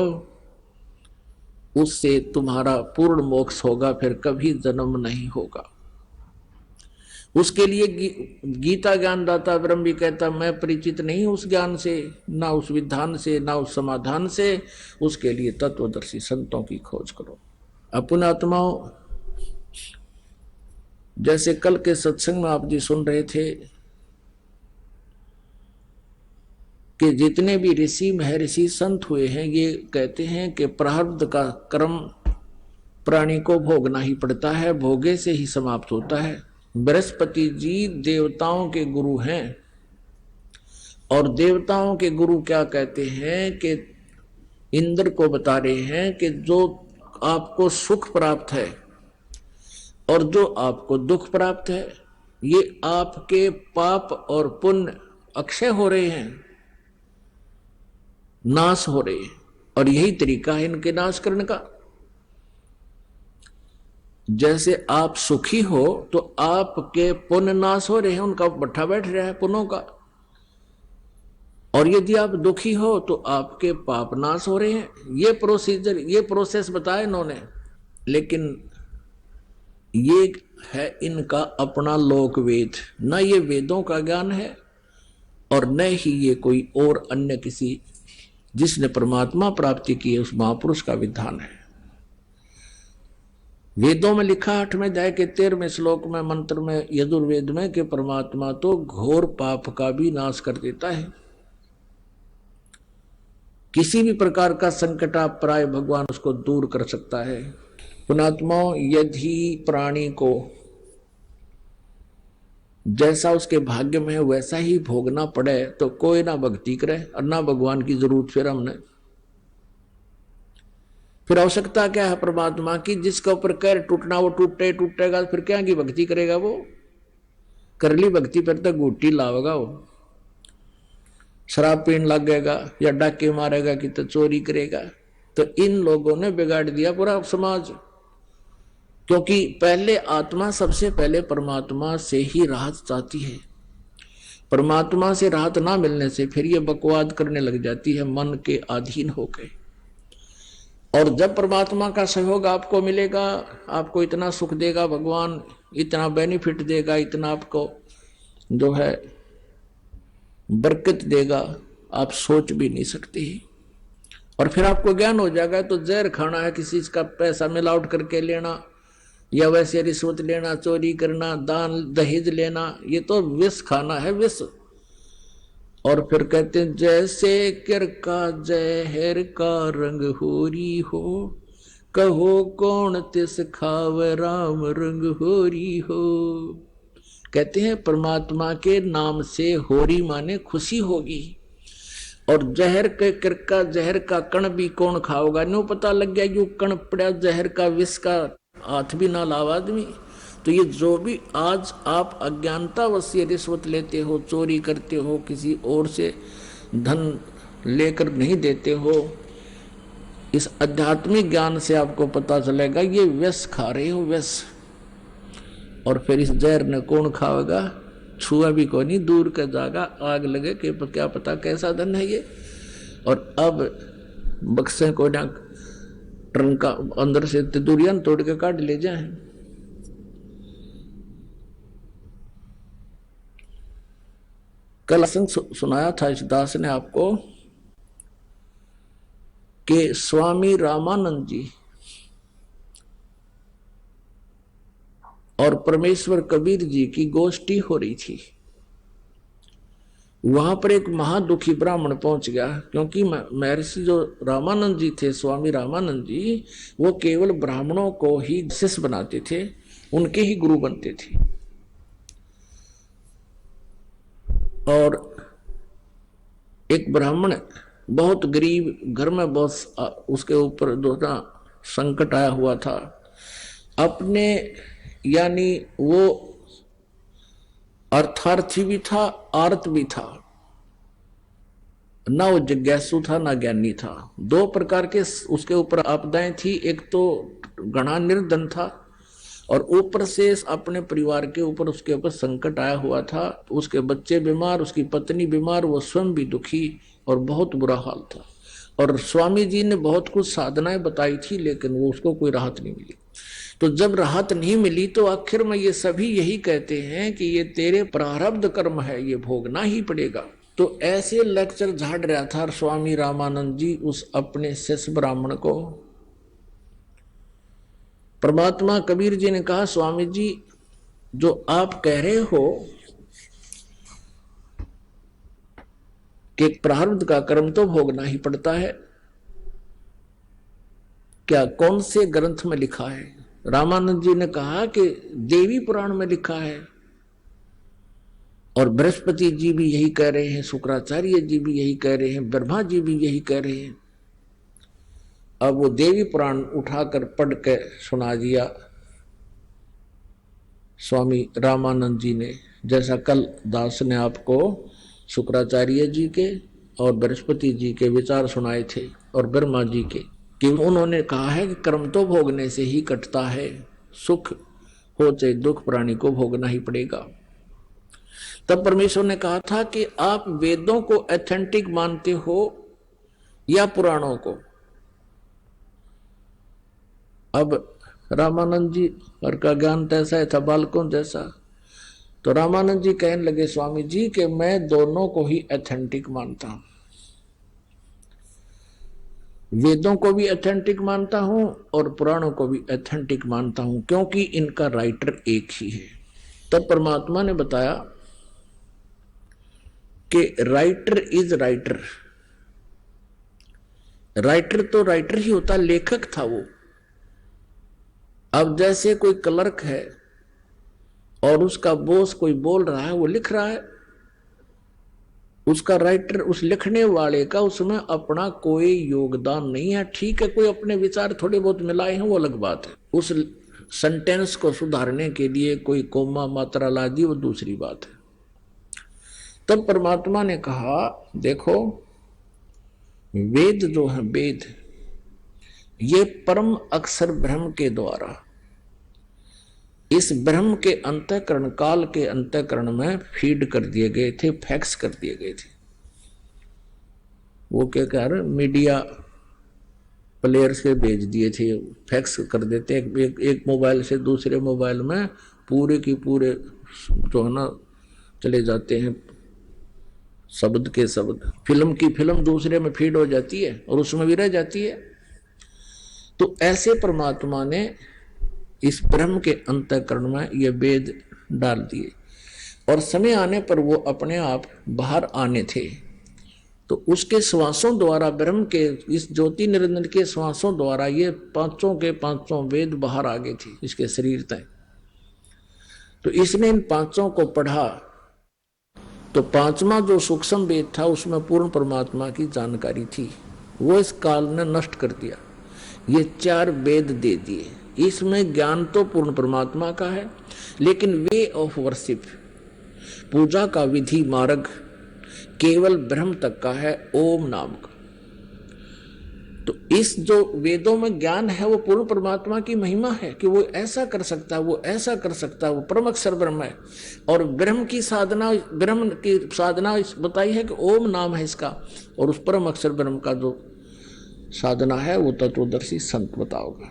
उससे तुम्हारा पूर्ण मोक्ष होगा, फिर कभी जन्म नहीं होगा। उसके लिए गीता ज्ञान दाता ब्रह्म भी कहता मैं परिचित नहीं उस ज्ञान से, ना उस विधान से, ना उस समाधान से। उसके लिए तत्वदर्शी संतों की खोज करो। अपने आत्माओं, जैसे कल के सत्संग में आप जी सुन रहे थे कि जितने भी ऋषि महर्षि संत हुए हैं ये कहते हैं कि प्रारब्ध का कर्म प्राणी को भोगना ही पड़ता है, भोगे से ही समाप्त होता है। बृहस्पति जी देवताओं के गुरु हैं और देवताओं के गुरु क्या कहते हैं कि इंद्र को बता रहे हैं कि जो आपको सुख प्राप्त है और जो आपको दुख प्राप्त है ये आपके पाप और पुण्य अक्षय हो रहे हैं, नाश हो रहे हैं, और यही तरीका है इनके नाश करने का। जैसे आप सुखी हो तो आपके पुण्य नाश हो रहे हैं, उनका भट्ठा बैठ रहा है पुण्यों का, और यदि आप दुखी हो तो आपके पाप नाश हो रहे हैं। ये प्रोसीजर, ये प्रोसेस बताया इन्होंने, लेकिन ये है इनका अपना लोक वेद। न ये वेदों का ज्ञान है और न ही ये कोई और अन्य किसी जिसने परमात्मा प्राप्ति की है उस महापुरुष का विधान है। वेदों में लिखा 8वें अध्याय के 13वें श्लोक में मंत्र में यजुर्वेद में कि परमात्मा तो घोर पाप का भी नाश कर देता है। किसी भी प्रकार का संकट आप प्राय भगवान उसको दूर कर सकता है। पुणात्माओं, यदि प्राणी को जैसा उसके भाग्य में है वैसा ही भोगना पड़े तो कोई ना भक्ति करे और ना भगवान की जरूरत। फिर हमने फिर आवश्यकता क्या है परमात्मा की? जिसका ऊपर कैर टूटना वो टूटेगा, फिर क्या की भक्ति करेगा वो? कर ली भक्ति पर तो गुट्टी लावेगा, वो शराब पीने लगेगा या डाके मारेगा कि तो चोरी करेगा। तो इन लोगों ने बिगाड़ दिया पूरा समाज, क्योंकि पहले आत्मा सबसे पहले परमात्मा से ही राहत चाहती है। परमात्मा से राहत ना मिलने से फिर ये बकवाद करने लग जाती है मन के अधीन होकर। और जब परमात्मा का सहयोग आपको मिलेगा, आपको इतना सुख देगा भगवान, इतना बेनिफिट देगा, इतना आपको जो है बरकत देगा, आप सोच भी नहीं सकते। और फिर आपको ज्ञान हो जाएगा तो जहर खाना है, किसी का पैसा मिलावट करके लेना या वैसे रिश्वत लेना, चोरी करना, दान दहेज लेना, ये तो विष खाना है, विष। और फिर कहते हैं जैसे किर का जहर का रंग होरी हो, कहो कौन तिस खाव राम रंग होरी हो। कहते हैं परमात्मा के नाम से होरी माने खुशी होगी, और जहर के किर का जहर का कण भी कौन खाओगा। न्यू पता लग गया यू कण पड़ा जहर का, विष का हाथ भी ना लावा आदमी। तो ये जो भी आज आप अज्ञानतावश ये रिश्वत लेते हो, चोरी करते हो, किसी और से धन लेकर नहीं देते हो, इस आध्यात्मिक ज्ञान से आपको पता चलेगा ये विष खा रहे हो, विष। और फिर इस जहर ने कौन खाएगा, छुआ भी को नहीं, दूर का जागा, आग लगे कि क्या पता कैसा धन है ये। और अब बक्से को ना ट्रंक का अंदर से दुरियन तोड़ के काट ले जाए। कल संग सुनाया था इस दास ने आपको कि स्वामी रामानंद जी और परमेश्वर कबीर जी की गोष्ठी हो रही थी। वहां पर एक महादुखी ब्राह्मण पहुंच गया, क्योंकि महर्षि जो रामानंद जी थे, स्वामी रामानंद जी, वो केवल ब्राह्मणों को ही शिष्य बनाते थे, उनके ही गुरु बनते थे। और एक ब्राह्मण बहुत गरीब घर में, बहुत उसके ऊपर दोना संकट आया हुआ था अपने, यानी वो अर्थार्थी भी था, आर्त भी था, ना वो जिज्ञासु था ना ज्ञानी था। दो प्रकार के उसके ऊपर आपदाएं थी। एक तो घना निर्धन था, और ऊपर से अपने परिवार के ऊपर उसके ऊपर संकट आया हुआ था। उसके बच्चे बीमार, उसकी पत्नी बीमार, वो स्वयं भी दुखी, और बहुत बुरा हाल था। और स्वामी जी ने बहुत कुछ साधनाएं बताई थी, लेकिन वो उसको कोई राहत नहीं मिली। तो जब राहत नहीं मिली तो आखिर में ये सभी यही कहते हैं कि ये तेरे प्रारब्ध कर्म है, ये भोगना ही पड़ेगा। तो ऐसे लेक्चर झाड़ रहा था स्वामी रामानंद जी उस अपने शिष्य ब्राह्मण को। परमात्मा कबीर जी ने कहा, स्वामी जी जो आप कह रहे हो कि प्रारब्ध का कर्म तो भोगना ही पड़ता है, क्या कौन से ग्रंथ में लिखा है? रामानंद जी ने कहा कि देवी पुराण में लिखा है, और बृहस्पति जी भी यही कह रहे हैं, शुक्राचार्य जी भी यही कह रहे हैं, ब्रह्मा जी भी यही कह रहे हैं। अब वो देवी पुराण उठाकर पढ़ के सुना दिया स्वामी रामानंद जी ने, जैसा कल दास ने आपको शुक्राचार्य जी के और बृहस्पति जी के विचार सुनाए थे, और ब्रह्मा जी के, कि उन्होंने कहा है कि कर्म तो भोगने से ही कटता है, सुख हो चाहे दुख प्राणी को भोगना ही पड़ेगा। तब परमेश्वर ने कहा था कि आप वेदों को ऑथेंटिक मानते हो या पुराणों को? अब रामानंद जी और का ज्ञान तैसा है था बालकों जैसा। तो रामानंद जी कहने लगे स्वामी जी कि मैं दोनों को ही ऑथेंटिक मानता हूं, वेदों को भी ऑथेंटिक मानता हूं और पुराणों को भी ऑथेंटिक मानता हूं, क्योंकि इनका राइटर एक ही है। तब परमात्मा ने बताया कि राइटर इज राइटर। राइटर तो राइटर ही होता, लेखक था वो। अब जैसे कोई क्लर्क है और उसका बॉस कोई बोल रहा है, वो लिख रहा है, उसका राइटर, उस लिखने वाले का उसमें अपना कोई योगदान नहीं है। ठीक है, कोई अपने विचार थोड़े बहुत मिलाए हैं, वो अलग बात है। उस सेंटेंस को सुधारने के लिए कोई कोमा मात्रा ला दी, वो दूसरी बात है। तब परमात्मा ने कहा, देखो वेद जो है, वेद ये परम अक्षर ब्रह्म के द्वारा इस ब्रह्म के अंतःकरण, काल के अंतःकरण में फीड कर दिए गए थे, फैक्स कर दिए गए थे। वो क्या कह रहे, मीडिया प्लेयर से भेज दिए थे, फैक्स कर देते एक मोबाइल से दूसरे मोबाइल में पूरे की पूरे जो है ना चले जाते हैं, शब्द के शब्द, फिल्म की फिल्म दूसरे में फीड हो जाती है और उसमें भी रह जाती है। तो ऐसे परमात्मा ने इस ब्रह्म के अंतःकरण में ये वेद डाल दिए और समय आने पर वो अपने आप बाहर आने थे। तो उसके श्वासों द्वारा, ब्रह्म के इस ज्योति निरंजन के श्वासों द्वारा ये पांचों के पांचों वेद बाहर आ गए थे इसके शरीर तक। तो इसने इन पांचों को पढ़ा तो पांचवा जो सूक्ष्म वेद था उसमें पूर्ण परमात्मा की जानकारी थी, वो इस काल ने नष्ट कर दिया। ये चार वेद दे दिए, इसमें ज्ञान तो पूर्ण परमात्मा का है, लेकिन वे ऑफ वर्शिप, पूजा का विधि मार्ग केवल ब्रह्म तक का है, ओम नाम का। तो इस जो वेदों में ज्ञान है वो पूर्ण परमात्मा की महिमा है कि वो ऐसा कर सकता है, वो ऐसा कर सकता है, वो परम अक्षर ब्रह्म है। और ब्रह्म की साधना, ब्रह्म की साधना बताई है कि ओम नाम है इसका, और उस परम अक्षर ब्रह्म का जो साधना है वो तत्वदर्शी संत बताओगा।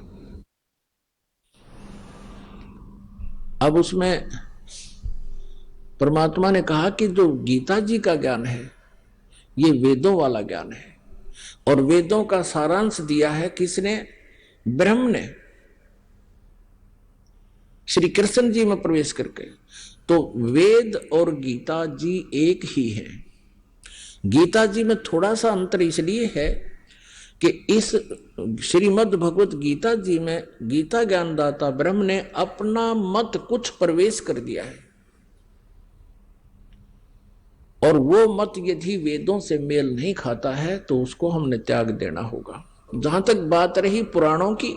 अब उसमें परमात्मा ने कहा कि जो गीता जी का ज्ञान है ये वेदों वाला ज्ञान है, और वेदों का सारांश दिया है किसने? ब्रह्म ने, श्री कृष्ण जी में प्रवेश करके। तो वेद और गीता जी एक ही है। गीता जी में थोड़ा सा अंतर इसलिए है कि इस श्रीमद् भगवत गीता जी में गीता ज्ञानदाता ब्रह्म ने अपना मत कुछ प्रवेश कर दिया है, और वो मत यदि वेदों से मेल नहीं खाता है तो उसको हमने त्याग देना होगा। जहां तक बात रही पुराणों की,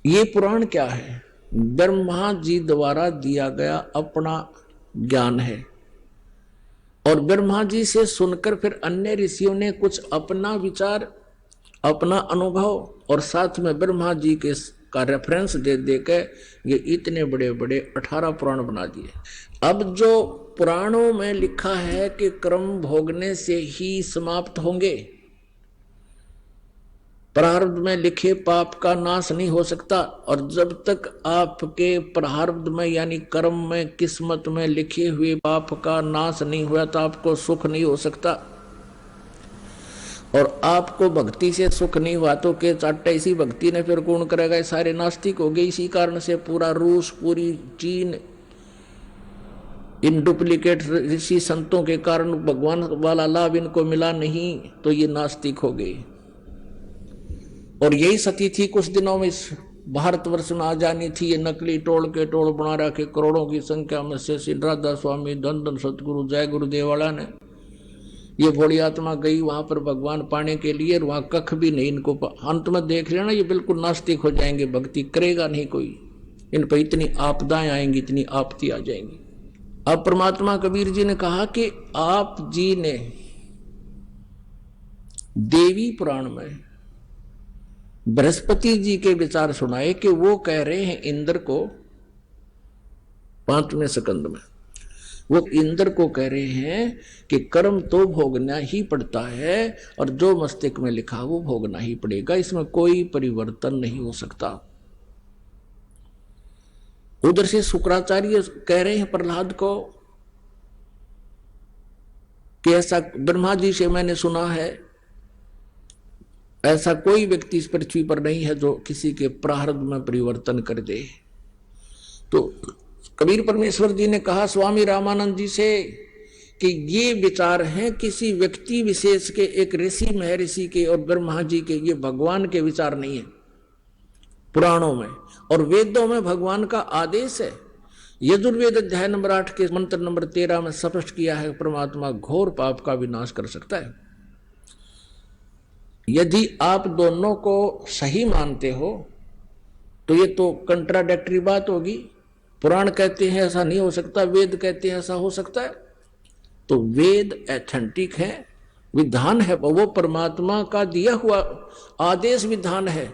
ये पुराण क्या है? ब्रह्मा जी द्वारा दिया गया अपना ज्ञान है, और ब्रह्मा जी से सुनकर फिर अन्य ऋषियों ने कुछ अपना विचार, अपना अनुभव, और साथ में ब्रह्मा जी के का रेफरेंस दे देकर ये इतने बड़े बड़े 18 पुराण बना दिए। अब जो पुराणों में लिखा है कि कर्म भोगने से ही समाप्त होंगे, प्रारब्ध में लिखे पाप का नाश नहीं हो सकता, और जब तक आपके प्रारब्ध में यानी कर्म में, किस्मत में लिखे हुए पाप का नाश नहीं हुआ तो आपको सुख नहीं हो सकता। और आपको भक्ति से सुख नहीं हुआ तो के चाटे इसी भक्ति ने फिर कौन करेगा? सारे नास्तिक हो गए। इसी कारण से पूरा रूस, पूरी चीन इन डुप्लीकेट ऋषि संतों के कारण भगवान वाला लाभ इनको मिला नहीं, तो ये नास्तिक हो गए। और यही सती थी कुछ दिनों में इस भारतवर्ष में आ जानी थी। ये नकली टोल के टोल बना रखे करोड़ों की संख्या में से श्री राधा स्वामी, धन धन सतगुरु, जय गुरुदेव वाला ने। ये भोली आत्मा गई वहां पर भगवान पाने के लिए, और वहां कख भी नहीं इनको। अंत में देख लेना ये बिल्कुल नास्तिक हो जाएंगे, भक्ति करेगा नहीं कोई। इन पर इतनी आपदाएं आएंगी, इतनी आपत्ति आ जाएंगी। अब परमात्मा कबीर जी ने कहा कि आप जी ने देवी पुराण में बृहस्पति जी के विचार सुनाए कि वो कह रहे हैं इंद्र को, 5वें स्कंद में वो इंद्र को कह रहे हैं कि कर्म तो भोगना ही पड़ता है, और जो मस्तिष्क में लिखा वो भोगना ही पड़ेगा, इसमें कोई परिवर्तन नहीं हो सकता। उधर से शुक्राचार्य कह रहे हैं प्रहलाद को कि ऐसा ब्रह्मा जी से मैंने सुना है, ऐसा कोई व्यक्ति इस पृथ्वी पर नहीं है जो किसी के प्रारब्ध में परिवर्तन कर दे। तो कबीर परमेश्वर जी ने कहा स्वामी रामानंद जी से कि ये विचार हैं किसी व्यक्ति विशेष के, एक ऋषि महर्षि के और ब्रह्मा जी के, ये भगवान के विचार नहीं है। पुराणों में और वेदों में भगवान का आदेश है। यजुर्वेद अध्याय नंबर 8 के मंत्र नंबर 13 में स्पष्ट किया है परमात्मा घोर पाप का विनाश कर सकता है। यदि आप दोनों को सही मानते हो तो ये तो कंट्राडिक्टरी बात होगी। पुराण कहते हैं ऐसा नहीं हो सकता, वेद कहते हैं ऐसा हो सकता है। तो वेद एथेंटिक है, विधान है, वो परमात्मा का दिया हुआ आदेश विधान है,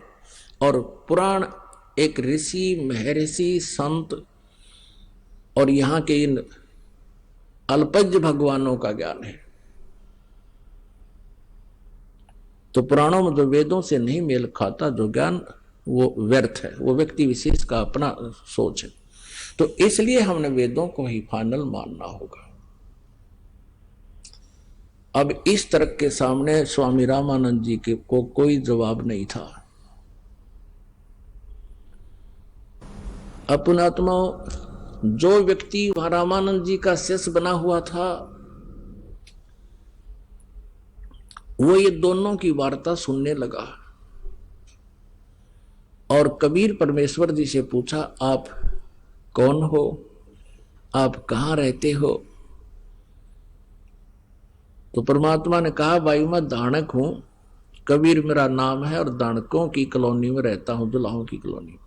और पुराण एक ऋषि, महर्षि, संत और यहाँ के इन अल्पज्य भगवानों का ज्ञान है। तो पुराणों में जो वेदों से नहीं मेल खाता जो ज्ञान, वो व्यर्थ है, वो व्यक्ति विशेष का अपना सोच है। तो इसलिए हमने वेदों को ही फाइनल मानना होगा। अब इस तर्क के सामने स्वामी रामानंद जी के को कोई जवाब नहीं था। अपनात्मा जो व्यक्ति वहां रामानंद जी का शिष्य बना हुआ था, वो ये दोनों की वार्ता सुनने लगा और कबीर परमेश्वर जी से पूछा, आप कौन हो, आप कहां रहते हो? तो परमात्मा ने कहा, भाई मैं दानक हूं, कबीर मेरा नाम है और दानकों की कॉलोनी में रहता हूं, दुल्हाओं की कॉलोनी में।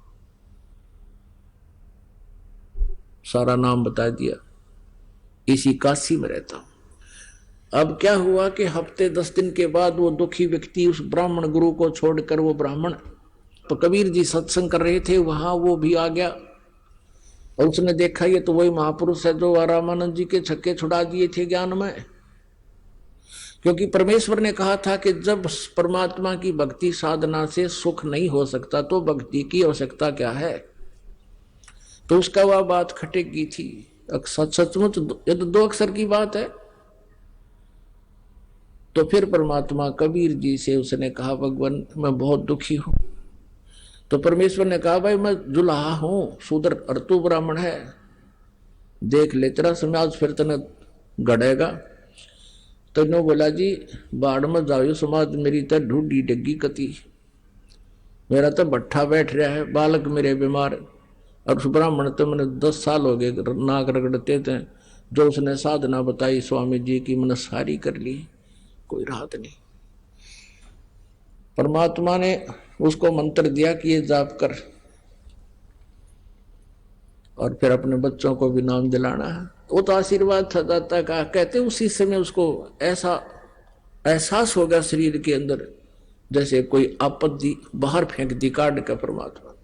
सारा नाम बता दिया, इसी काशी में रहता हूं। अब क्या हुआ कि हफ्ते 10 दिन के बाद वो दुखी व्यक्ति उस ब्राह्मण गुरु को छोड़कर, वो ब्राह्मण तो कबीर जी सत्संग कर रहे थे वहां, वो भी आ गया और उसने देखा ये तो वही महापुरुष है जो रामानंद जी के छक्के छुड़ा दिए थे ज्ञान में। क्योंकि परमेश्वर ने कहा था कि जब परमात्मा की भक्ति साधना से सुख नहीं हो सकता तो भक्ति की आवश्यकता क्या है। तो उसका वह बात खटेगी थी। सचमुच ये तो 2 अक्षर की बात है। तो फिर परमात्मा कबीर जी से उसने कहा, भगवान मैं बहुत दुखी हूं। तो परमेश्वर ने कहा, भाई मैं जुलाहा हूं, शूद्र और तू ब्राह्मण है, देख ले तेरा समाज फिर तने गड़ेगा। तो नो बोला, जी बाढ़ में जाओ समाज, मेरी तो ढूंढी डगी कती, मेरा तो भट्ठा बैठ रहा है, बालक मेरे बीमार, और उस ब्राह्मण तो मैंने 10 साल हो गए नाक रगड़ते थे, जो उसने साधना बताई स्वामी जी की मैंने सारी कर ली, कोई राहत नहीं। परमात्मा ने उसको मंत्र दिया कि ये जाप कर और फिर अपने बच्चों को भी नाम दिलाना है। वो तो आशीर्वाद था दाता का। कहते उसी समय उसको ऐसा एहसास हो गया शरीर के अंदर जैसे कोई आपत्ति बाहर फेंक दी काट का परमात्मा।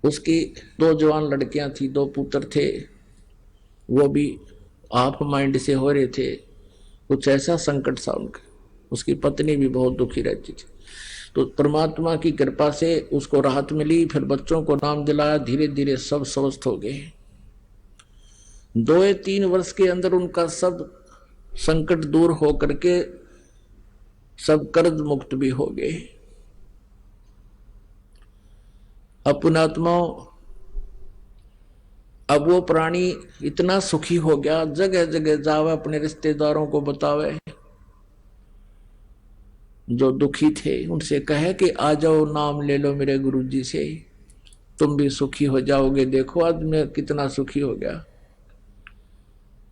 उसकी 2 जवान लड़कियां थी, 2 पुत्र थे, वो भी आप माइंड से हो रहे थे, कुछ ऐसा संकट सा उनका। उसकी पत्नी भी बहुत दुखी रहती थी। तो परमात्मा की कृपा से उसको राहत मिली, फिर बच्चों को नाम दिलाया, धीरे धीरे सब स्वस्थ हो गए। 2 या 3 वर्ष के अंदर उनका सब संकट दूर हो करके सब कर्ज मुक्त भी हो गए। अपनात्मा अब वो प्राणी इतना सुखी हो गया, जगह जगह जावे, अपने रिश्तेदारों को बतावे, जो दुखी थे उनसे कहे कि आ जाओ नाम ले लो मेरे गुरुजी से, तुम भी सुखी हो जाओगे। देखो आज मैं कितना सुखी हो गया।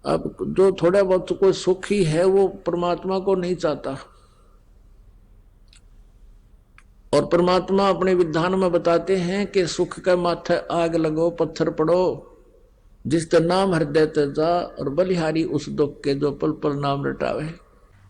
अब जो थोड़ा बहुत कोई सुखी है वो परमात्मा को नहीं चाहता। और परमात्मा अपने विधान में बताते हैं कि सुख के माथे आग लगो पत्थर पड़ो, जिस तर नाम हृदय जा, और बलिहारी उस दुख के जो पल पल नाम रटावे।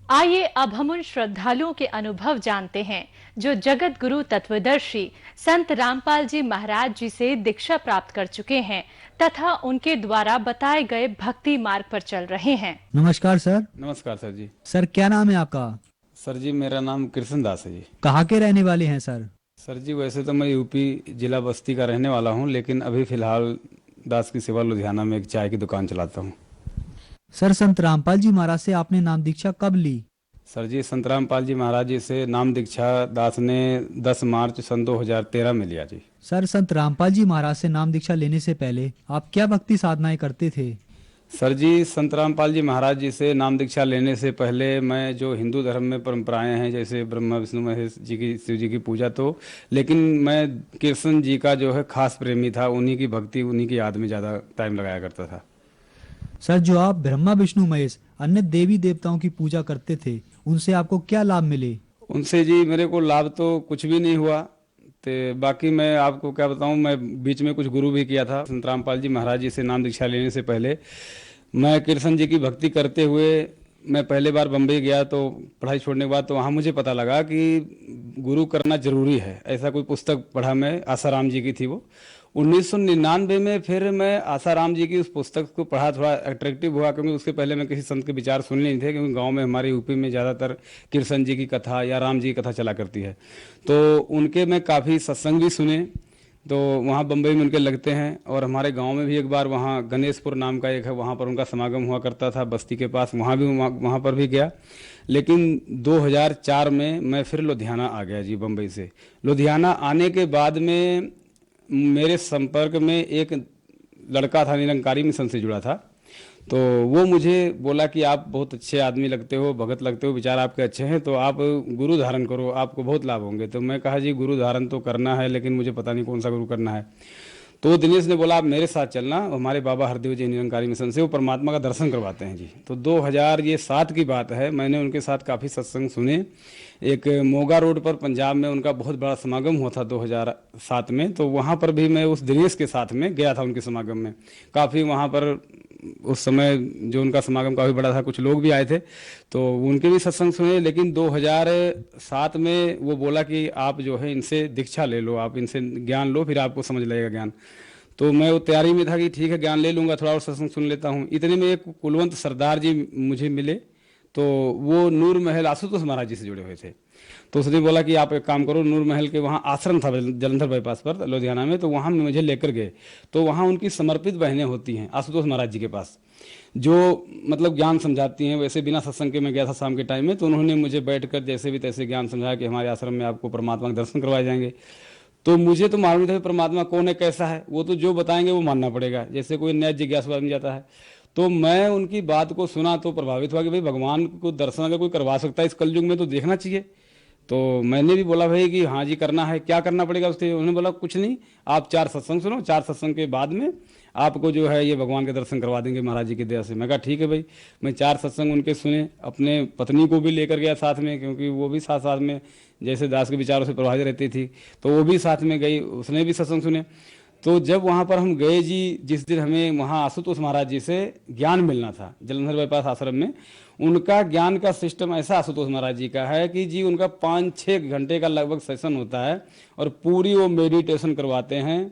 आइए अब हम उन श्रद्धालुओं के अनुभव जानते हैं जो जगत गुरु तत्वदर्शी संत रामपाल जी महाराज जी से दीक्षा प्राप्त कर चुके हैं तथा उनके द्वारा बताए गए भक्ति मार्ग पर चल रहे हैं। नमस्कार सर। नमस्कार सर जी। सर क्या नाम है आपका? सर जी मेरा नाम कृष्ण दास है जी। कहाँ के रहने वाले हैं सर? सर जी वैसे तो मैं यूपी जिला बस्ती का रहने वाला हूँ, लेकिन अभी फिलहाल दास की सेवा लुधियाना में एक चाय की दुकान चलाता हूँ। सर संत रामपाल जी महाराज से आपने नाम दीक्षा कब ली? सर जी संत रामपाल जी महाराज जी से नाम दीक्षा दास ने 10 मार्च सन 2013 में लिया जी। सर संत रामपाल जी महाराज से नाम दीक्षा लेने से पहले आप क्या भक्ति साधनाएं करते थे? सर जी संत रामपाल जी महाराज जी से नाम दीक्षा लेने से पहले मैं जो हिंदू धर्म में परंपराएं हैं जैसे ब्रह्मा विष्णु महेश जी की, शिव जी की पूजा, तो लेकिन मैं कृष्ण जी का जो है खास प्रेमी था, उन्हीं की भक्ति उन्हीं की याद में ज़्यादा टाइम लगाया करता था। सर जो आप ब्रह्मा विष्णु महेश अन्य देवी देवताओं की पूजा करते थे उनसे आपको क्या लाभ मिले? उनसे जी मेरे को लाभ तो कुछ भी नहीं हुआ, तो बाकी मैं आपको क्या बताऊं, मैं बीच में कुछ गुरु भी किया था। संत रामपाल जी महाराज जी से नाम दीक्षा लेने से पहले मैं कृष्ण जी की भक्ति करते हुए मैं पहले बार बम्बई गया तो पढ़ाई छोड़ने के बाद, तो वहाँ मुझे पता लगा कि गुरु करना जरूरी है। ऐसा कोई पुस्तक पढ़ा मैं, आसाराम जी की थी वो। 1999 में फिर मैं आसाराम जी की उस पुस्तक को पढ़ा, थोड़ा अट्रैक्टिव हुआ, क्योंकि उसके पहले मैं किसी संत के विचार सुन नहीं थे, क्योंकि गांव में हमारे यूपी में ज़्यादातर कृष्ण जी की कथा या राम जी की कथा चला करती है। तो उनके मैं काफ़ी सत्संग भी सुने, तो वहाँ बम्बई में उनके लगते हैं। और हमारे गांव में भी एक बार वहाँ गणेशपुर नाम का एक है, वहाँ पर उनका समागम हुआ करता था बस्ती के पास, वहाँ पर भी गया। लेकिन 2004 में मैं फिर लुधियाना आ गया जी, बम्बई से। लुधियाना आने के बाद में मेरे संपर्क में एक लड़का था, निरंकारी मिशन से जुड़ा था। तो वो मुझे बोला कि आप बहुत अच्छे आदमी लगते हो, भगत लगते हो, विचार आपके अच्छे हैं, तो आप गुरु धारण करो, आपको बहुत लाभ होंगे। तो मैं कहा जी गुरु धारण तो करना है, लेकिन मुझे पता नहीं कौन सा गुरु करना है। तो दिनेश ने बोला आप मेरे साथ चलना, हमारे बाबा हरदेव जी निरंकारी मिशन से वो परमात्मा का दर्शन करवाते हैं जी। तो 2007 की बात है, मैंने उनके साथ काफ़ी सत्संग सुने। एक मोगा रोड पर पंजाब में उनका बहुत बड़ा समागम हुआ था 2007 में, तो वहाँ पर भी मैं उस दिनेश के साथ में गया था उनके समागम में। काफ़ी वहाँ पर उस समय जो उनका समागम काफ़ी बड़ा था, कुछ लोग भी आए थे, तो उनके भी सत्संग सुने। लेकिन 2007 में वो बोला कि आप जो है इनसे दीक्षा ले लो, आप इनसे ज्ञान लो, फिर आपको समझ लगेगा ज्ञान। तो मैं वो तैयारी में था कि ठीक है ज्ञान ले लूँगा, थोड़ा और सत्संग सुन लेता हूँ। इतने में एक कुलवंत सरदार जी मुझे मिले, तो वो नूर महल आशुतोष महाराज जी से जुड़े हुए थे। तो उसने बोला कि आप एक काम करो, नूर महल के वहाँ आश्रम था जलंधर बाईपास पर लुधियाना में, तो वहाँ मुझे लेकर गए। तो वहाँ उनकी समर्पित बहनें होती हैं आशुतोष महाराज जी के पास, जो मतलब ज्ञान समझाती हैं। वैसे बिना सत्संग के मैं गया था शाम के टाइम में, तो उन्होंने मुझे बैठकर जैसे भी तैसे ज्ञान समझाया कि हमारे आश्रम में आपको परमात्मा के दर्शन करवाए जाएंगे। तो मुझे तो मालूम था परमात्मा कौन है, कैसा है, वो तो जो बताएंगे वो मानना पड़ेगा, जैसे कोई नया जिज्ञासु आदमी जाता है। तो मैं उनकी बात को सुना तो प्रभावित हुआ कि भाई भगवान को दर्शन अगर कोई करवा सकता है इस कलयुग में तो देखना चाहिए। तो मैंने भी बोला भाई कि हाँ जी करना है, क्या करना पड़ेगा उससे। उन्होंने बोला कुछ नहीं, आप 4 सत्संग सुनो, 4 सत्संग के बाद में आपको जो है ये भगवान के दर्शन करवा देंगे महाराज जी की दया से। मैं कहा ठीक है भाई। मैं 4 सत्संग उनके सुने, अपने पत्नी को भी लेकर गया साथ में, क्योंकि वो भी साथ साथ में जैसे दास के विचारों से प्रभावित रहती थी, तो वो भी साथ में गई, उसने भी सत्संग सुने। तो जब वहाँ पर हम गए जी, जिस दिन हमें वहाँ आशुतोष महाराज जी से ज्ञान मिलना था जलंधर बाईपास आश्रम में, उनका ज्ञान का सिस्टम ऐसा आशुतोष महाराज जी का है कि जी उनका 5-6 घंटे का लगभग सेशन होता है, और पूरी वो मेडिटेशन करवाते हैं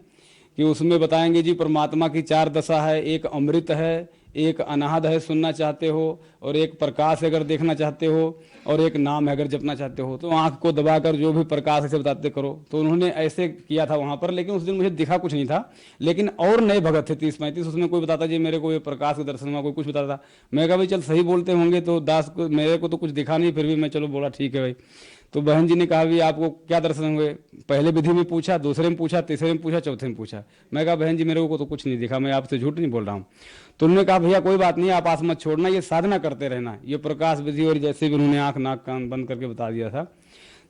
कि उसमें बताएंगे जी परमात्मा की 4 दशा है, एक अमृत है, एक अनाहद है सुनना चाहते हो, और एक प्रकाश अगर देखना चाहते हो, और एक नाम है अगर जपना चाहते हो। तो आंख को दबाकर जो भी प्रकाश ऐसे बताते करो। तो उन्होंने ऐसे किया था वहाँ पर, लेकिन उस दिन मुझे दिखा कुछ नहीं था, लेकिन और नए भगत थे 30-35, उसमें कोई बताता जी मेरे को ये प्रकाश के दर्शन हुआ, कोई कुछ बताता। मैं कहा भाई चल सही बोलते होंगे, तो दास को मेरे को तो कुछ दिखा नहीं, फिर भी मैं चलो बोला ठीक है भाई। तो बहन जी ने कहा भी आपको क्या दर्शन हुए, पहले विधि में पूछा, दूसरे में पूछा, तीसरे में पूछा, चौथे में पूछा। मैं कहा बहन जी मेरे को तो कुछ नहीं दिखा, मैं आपसे झूठ नहीं बोल रहा हूँ। तो उन्होंने कहा भैया कोई बात नहीं, आप आस मत छोड़ना, ये साधना करते रहना, ये प्रकाश विधि। और जैसे भी उन्होंने आंख नाक कान बंद करके बता दिया था,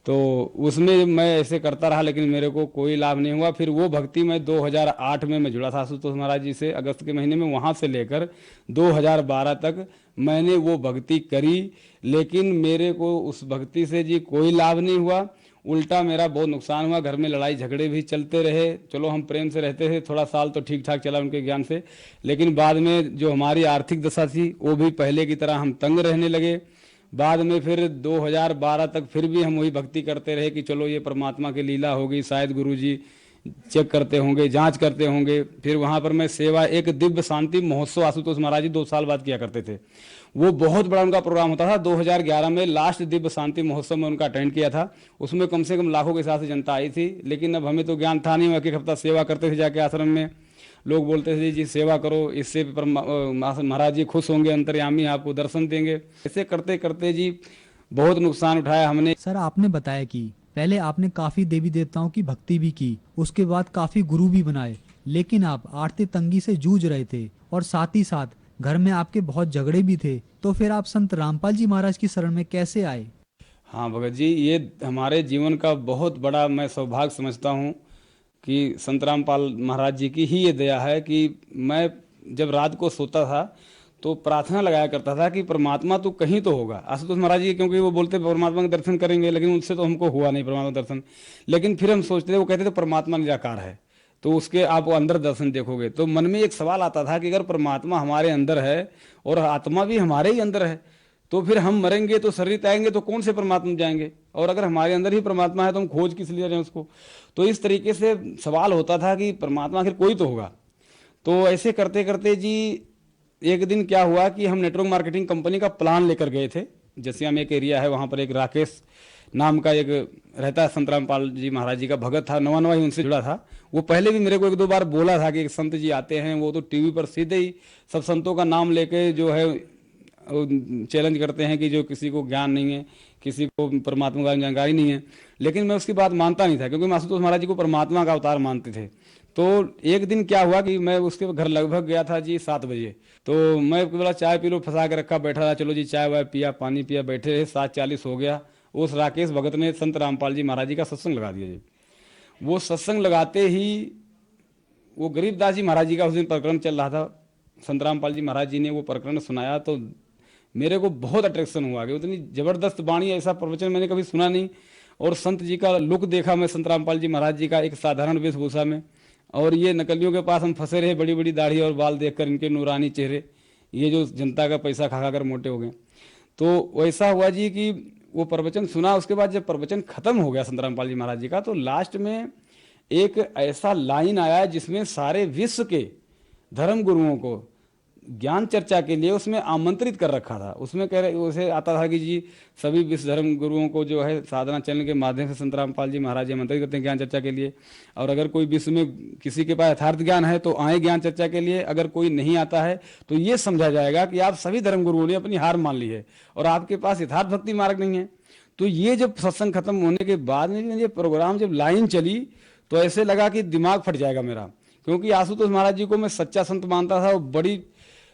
तो उसमें मैं ऐसे करता रहा, लेकिन मेरे को कोई लाभ नहीं हुआ। फिर वो भक्ति में 2008 में मैं जुड़ा था आशुतोष महाराज जी से, अगस्त के महीने में। वहाँ से लेकर 2012 तक मैंने वो भक्ति करी, लेकिन मेरे को उस भक्ति से जी कोई लाभ नहीं हुआ, उल्टा मेरा बहुत नुकसान हुआ। घर में लड़ाई झगड़े भी चलते रहे। चलो हम प्रेम से रहते थे, थोड़ा साल तो ठीक ठाक चला उनके ज्ञान से, लेकिन बाद में जो हमारी आर्थिक दशा थी वो भी पहले की तरह हम तंग रहने लगे। बाद में फिर 2012 तक फिर भी हम वही भक्ति करते रहे कि चलो ये परमात्मा की लीला होगी, शायद गुरुजी चेक करते होंगे, जांच करते होंगे। फिर वहाँ पर मैं सेवा, एक दिव्य शांति महोत्सव आशुतोष महाराज जी 2 साल बाद किया करते थे, वो बहुत बड़ा उनका प्रोग्राम होता था। 2011 में लास्ट दिव्य शांति महोत्सव में उनका अटेंड किया था, उसमें कम से कम लाखों के हिसाब से जनता आई थी। लेकिन अब हमें तो ज्ञान था नहीं, एक हफ्ता सेवा करते थे जाके आश्रम में। लोग बोलते थे जी सेवा करो, इससे महाराज जी खुश होंगे, अंतर्यामी आपको दर्शन देंगे। ऐसे करते करते जी बहुत नुकसान उठाया हमने। सर आपने बताया कि पहले आपने काफी देवी देवताओं की भक्ति भी की, उसके बाद काफी गुरु भी बनाए, लेकिन आप आर्थिक तंगी से जूझ रहे थे और साथ ही साथ घर में आपके बहुत झगड़े भी थे। तो फिर आप संत रामपाल जी महाराज की शरण में कैसे आए? हाँ भगत जी, ये हमारे जीवन का बहुत बड़ा मैं सौभाग्य समझता हूँ कि संत रामपाल महाराज जी की ही ये दया है कि मैं जब रात को सोता था तो प्रार्थना लगाया करता था कि परमात्मा तो कहीं तो होगा। आशुतोष महाराज जी क्योंकि वो बोलते परमात्मा के दर्शन करेंगे, लेकिन उनसे तो हमको हुआ नहीं परमात्मा दर्शन। लेकिन फिर हम सोचते थे, वो कहते थे परमात्मा निराकार है, तो उसके आप अंदर दर्शन देखोगे। तो मन में एक सवाल आता था कि अगर परमात्मा हमारे अंदर है और आत्मा भी हमारे ही अंदर है, तो फिर हम मरेंगे तो शरीर त्यागेंगे तो कौन से परमात्मा में जाएंगे, और अगर हमारे अंदर ही परमात्मा है तो हम खोज किस लिए रहे हैं उसको। तो इस तरीके से सवाल होता था कि परमात्मा आखिर कोई तो होगा। तो ऐसे करते करते जी एक दिन क्या हुआ कि हम नेटवर्क मार्केटिंग कंपनी का प्लान लेकर गए थे। जसिया में एक एरिया है, वहाँ पर एक राकेश नाम का एक रहता है, संत रामपाल जी महाराज जी का भगत था, नवा नवा ही उनसे जुड़ा था। वो पहले भी मेरे को एक दो बार बोला था कि एक संत जी आते हैं, वो तो टीवी पर सीधे ही सब संतों का नाम लेके जो है चैलेंज करते हैं कि जो किसी को ज्ञान नहीं है, किसी को परमात्मा का जानकारी नहीं है। लेकिन मैं उसकी बात मानता नहीं था, क्योंकि हम आशुतोष महाराज जी को परमात्मा का अवतार मानते थे। तो एक दिन क्या हुआ कि मैं उसके घर लगभग गया था जी 7 बजे। तो मैं बोला चाय पी लो, फंसा के रखा बैठा था, चलो जी चाय वाय पिया, पानी पिया, बैठे रहे। 7:40 हो गया। उस राकेश भगत ने संत रामपाल जी महाराज जी का सत्संग लगा दिया जी। वो सत्संग लगाते ही वो गरीबदास जी महाराज जी का उस दिन प्रकरण चल रहा था, संत रामपाल जी महाराज जी ने वो प्रकरण सुनाया। तो मेरे को बहुत अट्रैक्शन हुआ कि उतनी जबरदस्त वाणी, ऐसा प्रवचन मैंने कभी सुना नहीं। और संत जी का लुक देखा मैं, संत रामपाल जी महाराज जी का एक साधारण वेशभूषा में, और ये नकलियों के पास हम फंसे रहे, बड़ी बड़ी दाढ़ी और बाल देखकर इनके नूरानी चेहरे, ये जो जनता का पैसा खा खा कर मोटे हो गए। तो वैसा हुआ जी कि वो प्रवचन सुना। उसके बाद जब प्रवचन खत्म हो गया संत रामपाल जी महाराज जी का, तो लास्ट में एक ऐसा लाइन आया जिसमें सारे विश्व के धर्म गुरुओं को ज्ञान चर्चा के लिए उसमें आमंत्रित कर रखा था। उसमें कह रहे उसे आता था कि जी सभी विश्व धर्म गुरुओं को जो है साधना चैनल के माध्यम से संत रामपाल जी महाराज जी आमंत्रित करते हैं ज्ञान चर्चा के लिए। और अगर कोई विश्व में किसी के पास यथार्थ ज्ञान है तो आए ज्ञान चर्चा के लिए, अगर कोई नहीं आता है तो ये समझा जाएगा कि आप सभी धर्म गुरुओं ने अपनी हार मान ली है और आपके पास यथार्थ भक्ति मार्ग नहीं है। तो ये जब सत्संग खत्म होने के बाद में ये प्रोग्राम जब लाइन चली तो ऐसे लगा कि दिमाग फट जाएगा मेरा, क्योंकि आशुतोष महाराज जी को मैं सच्चा संत मानता था। वो बड़ी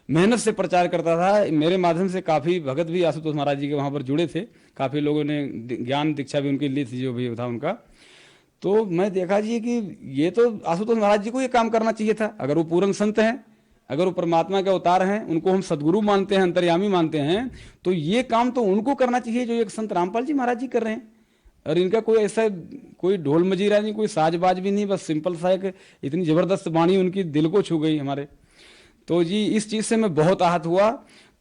मेहनत से प्रचार करता था। मेरे माध्यम से काफ़ी भगत भी आशुतोष महाराज जी के वहाँ पर जुड़े थे, काफ़ी लोगों ने ज्ञान दीक्षा भी उनकी ली थी, जो भी था उनका। तो मैं देखा जी कि ये तो आशुतोष महाराज जी को ये काम करना चाहिए था। अगर वो पूर्ण संत हैं, अगर वो परमात्मा के अवतार हैं, उनको हम सदगुरु मानते हैं, अंतर्यामी मानते हैं, तो ये काम तो उनको करना चाहिए जो एक संत रामपाल जी महाराज जी कर रहे हैं। और इनका कोई ऐसा कोई ढोल मजीरा नहीं, कोई साजबाज भी नहीं, बस सिंपल सा एक इतनी ज़बरदस्त वाणी उनकी दिल को छू गई हमारे। तो जी इस चीज़ से मैं बहुत आहत हुआ।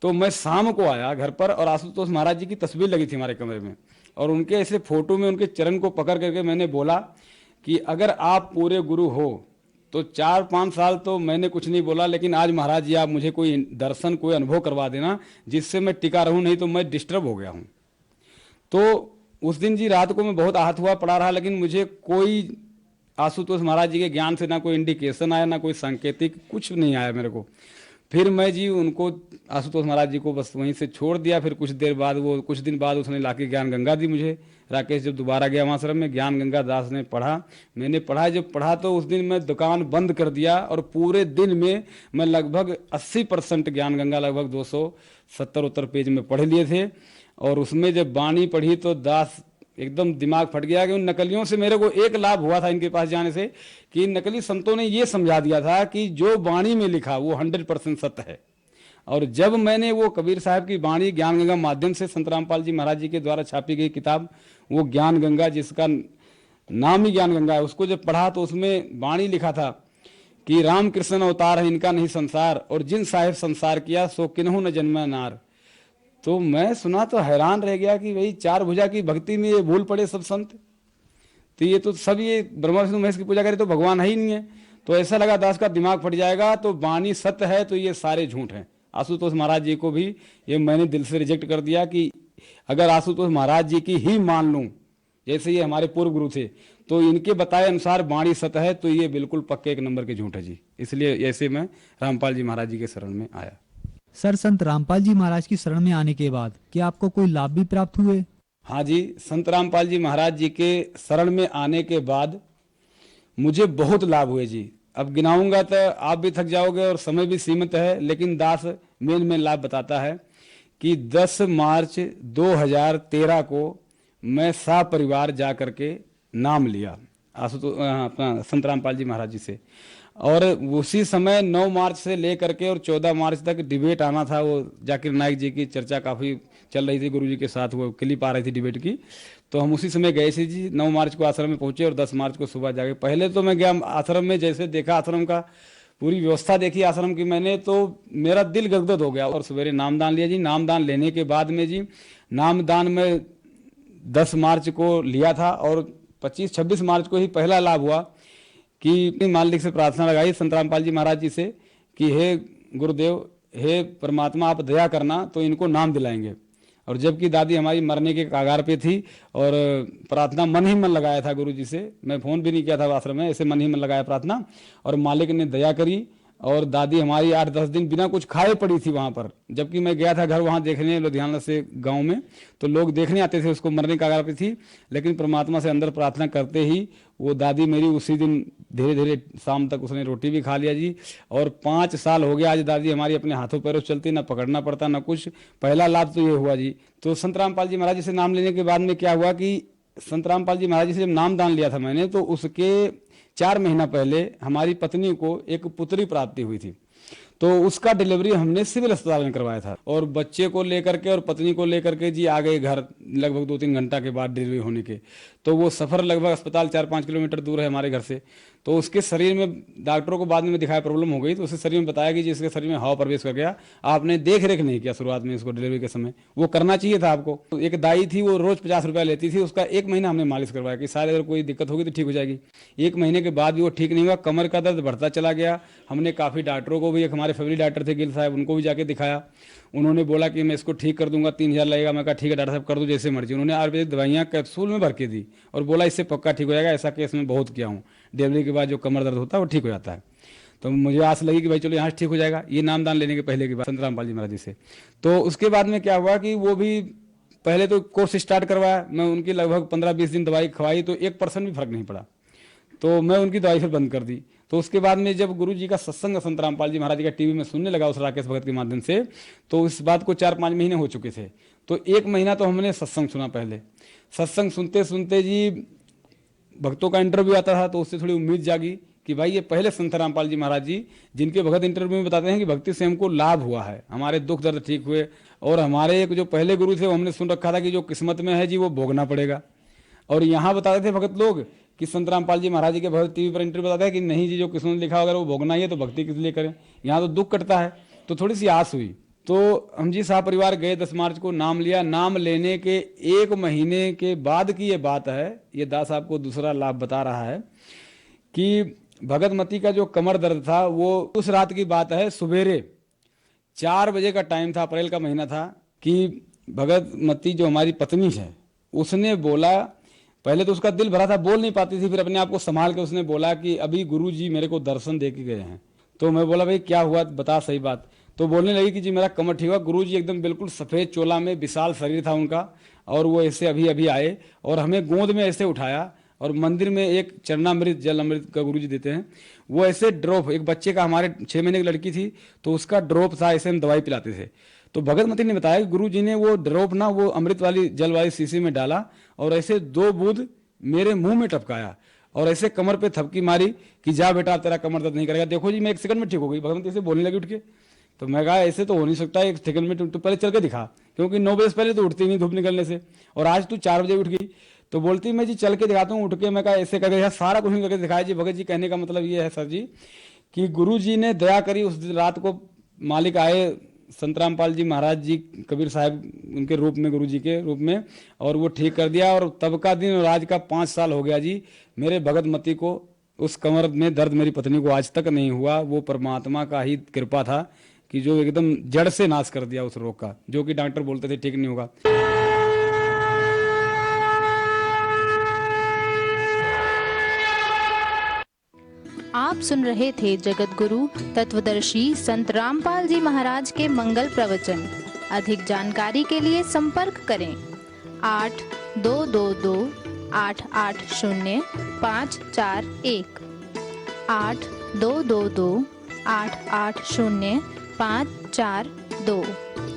तो मैं शाम को आया घर पर और आशुतोष महाराज जी की तस्वीर लगी थी हमारे कमरे में, और उनके ऐसे फोटो में उनके चरण को पकड़ करके मैंने बोला कि अगर आप पूरे गुरु हो तो 4-5 साल तो मैंने कुछ नहीं बोला, लेकिन आज महाराज जी आप मुझे कोई दर्शन, कोई अनुभव करवा देना जिससे मैं टिका रहूं, नहीं तो मैं डिस्टर्ब हो गया हूं। तो उस दिन जी रात को मैं बहुत आहत हुआ, पड़ा रहा, लेकिन मुझे कोई आशुतोष महाराज जी के ज्ञान से ना कोई इंडिकेशन आया, ना कोई सांकेतिक, कुछ नहीं आया मेरे को। फिर मैं जी उनको आशुतोष महाराज जी को बस वहीं से छोड़ दिया। फिर कुछ दिन बाद उसने लाके ज्ञान गंगा दी मुझे। राकेश जब दोबारा गया वहाँ आश्रम में, ज्ञान गंगा दास ने पढ़ा, मैंने पढ़ा। जब पढ़ा तो उस दिन मैं दुकान बंद कर दिया और पूरे दिन में मैं लगभग 80% ज्ञान गंगा, लगभग 270 पेज में पढ़ लिए थे। और उसमें जब वाणी पढ़ी तो दास एकदम दिमाग फट गया कि उन नकलियों से मेरे को एक लाभ हुआ था इनके पास जाने से, कि नकली संतों ने ये समझा दिया था कि जो वाणी में लिखा वो 100% सत्य है। और जब मैंने वो कबीर साहब की वाणी ज्ञान गंगा माध्यम से संत रामपाल जी महाराज जी के द्वारा छापी गई किताब, वो ज्ञान गंगा, जिसका नाम ही ज्ञान गंगा है, उसको जब पढ़ा तो उसमें वाणी लिखा था कि राम कृष्ण अवतार है, इनका नहीं संसार, और जिन साहेब संसार किया सो किन्हू न जन्मा नार। तो मैं सुना तो हैरान रह गया कि भाई 4 भुजा की भक्ति में ये भूल पड़े सब संत, तो ये तो सब ये ब्रह्मा विष्णु महेश की पूजा करे तो भगवान है ही नहीं है। तो ऐसा लगा दास का दिमाग फट जाएगा, तो वाणी सत्य है तो ये सारे झूठ हैं। आशुतोष महाराज जी को भी ये मैंने दिल से रिजेक्ट कर दिया कि अगर आशुतोष महाराज जी की ही मान लूं, जैसे ये हमारे पूर्व गुरु थे, तो इनके बताए अनुसार वाणी सत्य है तो ये बिल्कुल पक्के 1 नंबर के झूठ है जी। इसलिए ऐसे मैं रामपाल जी महाराज जी के शरण में आया। सर, संत रामपाल जी महाराज की शरण में आने के बाद क्या आपको कोई लाभ भी प्राप्त हुए? हाँ जी, संत रामपाल जी महाराज जी के शरण में आने के बाद मुझे बहुत लाभ हुए जी। अब गिनाऊंगा तो आप भी थक जाओगे और समय भी सीमित है, लेकिन दास मेन लाभ बताता है कि 10 मार्च 2013 को मैं सपरिवार जा करके नाम लिया अपना संत रामपाल जी महाराज जी से। और उसी समय 9 मार्च से लेकर के और 14 मार्च तक डिबेट आना था। वो जाकिर नाइक जी की चर्चा काफ़ी चल रही थी गुरु जी के साथ, वो क्लिप आ रही थी डिबेट की, तो हम उसी समय गए थे जी। 9 मार्च को आश्रम में पहुंचे और 10 मार्च को सुबह जाके, पहले तो मैं गया आश्रम में, जैसे देखा आश्रम का पूरी व्यवस्था देखी आश्रम की मैंने, तो मेरा दिल गदगद हो गया। और सवेरे नामदान लिया जी। नामदान लेने के बाद में जी, नामदान में 10 मार्च को लिया था और 25-26 मार्च को ही पहला लाभ हुआ कि मालिक से प्रार्थना लगाई संत रामपाल जी महाराज जी से कि हे गुरुदेव, हे परमात्मा, आप दया करना तो इनको नाम दिलाएंगे। और जबकि दादी हमारी मरने के कागार पे थी और प्रार्थना मन ही मन लगाया था गुरु जी से, मैं फ़ोन भी नहीं किया था आश्रम में, ऐसे मन ही मन लगाया प्रार्थना, और मालिक ने दया करी और दादी हमारी 8-10 दिन बिना कुछ खाए पड़ी थी वहाँ पर। जबकि मैं गया था घर वहाँ देखने लुधियाना से गांव में, तो लोग देखने आते थे, उसको मरने का कागार पे थी, लेकिन परमात्मा से अंदर प्रार्थना करते ही वो दादी मेरी उसी दिन धीरे धीरे शाम तक उसने रोटी भी खा लिया जी। और 5 साल हो गया आज दादी हमारी अपने हाथों पैरों से चलती, ना पकड़ना पड़ता ना कुछ। पहला लाभ तो ये हुआ जी। तो संत रामपाल जी महाराज जी से नाम लेने के बाद में क्या हुआ कि संत रामपाल जी महाराज जी से जब नाम दान लिया था मैंने, तो उसके 4 महीना पहले हमारी पत्नी को एक पुत्री प्राप्ति हुई थी। तो उसका डिलीवरी हमने सिविल अस्पताल में करवाया था और बच्चे को लेकर के और पत्नी को लेकर के जी आ गए घर लगभग 2-3 घंटा के बाद डिलीवरी होने के। तो वो सफ़र लगभग अस्पताल 4-5 किलोमीटर दूर है हमारे घर से। तो उसके शरीर में डॉक्टरों को बाद में दिखाया प्रॉब्लम हो गई, तो उसके शरीर में बताया कि जिसके शरीर में हवा प्रवेश कर गया, आपने देख रेख नहीं किया शुरुआत में इसको डिलीवरी के समय, वो करना चाहिए था आपको। तो एक दाई थी, वो रोज 50 रुपया लेती थी, उसका 1 महीना हमने मालिश करवाया कि शायद अगर कोई दिक्कत होगी तो ठीक हो जाएगी। 1 महीने के बाद भी वो ठीक नहीं हुआ, कमर का दर्द बढ़ता चला गया। हमने काफ़ी डॉक्टरों को भी, एक हमारे फैमिली डॉक्टर थे गिल साहब, उनको भी जाके दिखाया। उन्होंने बोला कि मैं इसको ठीक कर दूंगा, 3000 लगेगा। मैं कहा ठीक है डॉक्टर साहब, कर दो जैसे मर्जी। उन्होंने आयुर्वेदिक दवाइयाँ कैप्सूल में भर के दी और बोला इससे पक्का ठीक हो जाएगा। ऐसा केस मैं बहुत किया हूँ, डिलीवरी के बाद जो कमर दर्द होता है वो ठीक हो जाता है। तो मुझे आस लगी कि भाई चलो यहाँ से ठीक हो जाएगा, ये नामदान लेने के पहले की बात संत रामपाल जी महाराज जी से। तो उसके बाद में क्या हुआ कि वो भी पहले तो कोर्स स्टार्ट करवाया, मैं उनकी लगभग 15-20 दिन दवाई खवाई तो 1% भी फर्क नहीं पड़ा, तो मैं उनकी दवाई फिर बंद कर दी। तो उसके बाद में जब गुरु जी का सत्संग संत रामपाल जी महाराज जी का टीवी में सुनने लगा उस राकेश भगत के माध्यम से, तो इस बात को 4-5 महीने हो चुके थे। तो 1 महीना तो हमने सत्संग सुना। पहले सत्संग सुनते सुनते जी भक्तों का इंटरव्यू आता था, तो उससे थोड़ी उम्मीद जागी कि भाई ये पहले संत रामपाल जी महाराज जी जिनके भगत इंटरव्यू में बताते हैं कि भक्ति से हमको लाभ हुआ है, हमारे दुख दर्द ठीक हुए। और हमारे एक जो पहले गुरु थे वो हमने सुन रखा था कि जो किस्मत में है जी वो भोगना पड़ेगा। और यहाँ बताते थे भगत लोग कि संत रामपाल जी महाराज जी के भगत टीवी पर इंटरव्यू बताते हैं कि नहीं जी, जो किस्मत लिखा अगर वो भोगना ही है तो भक्ति किस लिए करें, यहाँ तो दुख कटता है। तो थोड़ी सी आस हुई, तो हम जी साहब परिवार गए 10 मार्च को, नाम लिया। नाम लेने के 1 महीने के बाद की ये बात है, ये दास आपको दूसरा लाभ बता रहा है कि भगत मती का जो कमर दर्द था वो उस रात की बात है, सवेरे 4 बजे का टाइम था, अप्रैल का महीना था, कि भगत मती जो हमारी पत्नी है उसने बोला, पहले तो उसका दिल भरा था, बोल नहीं पाती थी, फिर अपने आप को संभाल के उसने बोला कि अभी गुरु जी मेरे को दर्शन दे के गए हैं। तो मैं बोला भाई क्या हुआ, बता सही बात। तो बोलने लगी कि जी मेरा कमर ठीक हुआ। गुरु जी एकदम बिल्कुल सफ़ेद चोला में, विशाल शरीर था उनका, और वो ऐसे अभी अभी आए और हमें गोद में ऐसे उठाया और मंदिर में एक चरणामृत, जल अमृत का गुरु जी देते हैं, वो ऐसे ड्रॉप, एक बच्चे का, हमारे 6 महीने की लड़की थी तो उसका ड्रॉप था, ऐसे हम दवाई पिलाते थे। तो भगत मती ने बताया कि गुरु जी ने वो ड्रॉप ना वो अमृत वाली जल वाली शीशी में डाला और ऐसे 2 बूंद मेरे मुंह में टपकाया और ऐसे कमर पे थपकी मारी कि जा बेटा तेरा कमर दर्द नहीं करेगा। देखो जी मैं 1 सेकंड में ठीक हो गई। भगत मती से बोलने लगी उठ के। तो मैं कहा ऐसे तो हो नहीं सकता, 1 सेकंड में तो पहले चल के दिखा, क्योंकि 9 बजे से पहले तो उठती नहीं धूप निकलने से, और आज तू 4 बजे उठ गई। तो बोलती मैं जी चल के दिखाता हूँ उठ के। मैं कहा ऐसे करके सारा कुछ करके दिखाया जी। भगत जी कहने का मतलब ये है सर जी कि गुरु जी ने दया करी, उस रात को मालिक आए संत रामपाल जी महाराज जी, कबीर साहब उनके रूप में, गुरु जी के रूप में, और वो ठीक कर दिया। और तब का दिन और आज का 5 साल हो गया जी। मेरे भगत मती को उस कमर में दर्द मेरी पत्नी को आज तक नहीं हुआ। वो परमात्मा का ही कृपा था कि जो एकदम जड़ से नाश कर दिया उस रोग का, जो कि डॉक्टर बोलते थे ठीक नहीं होगा। आप सुन रहे थे जगत गुरु तत्वदर्शी संत रामपाल जी महाराज के मंगल प्रवचन। अधिक जानकारी के लिए संपर्क करें 8222-880-541 8222-880-542।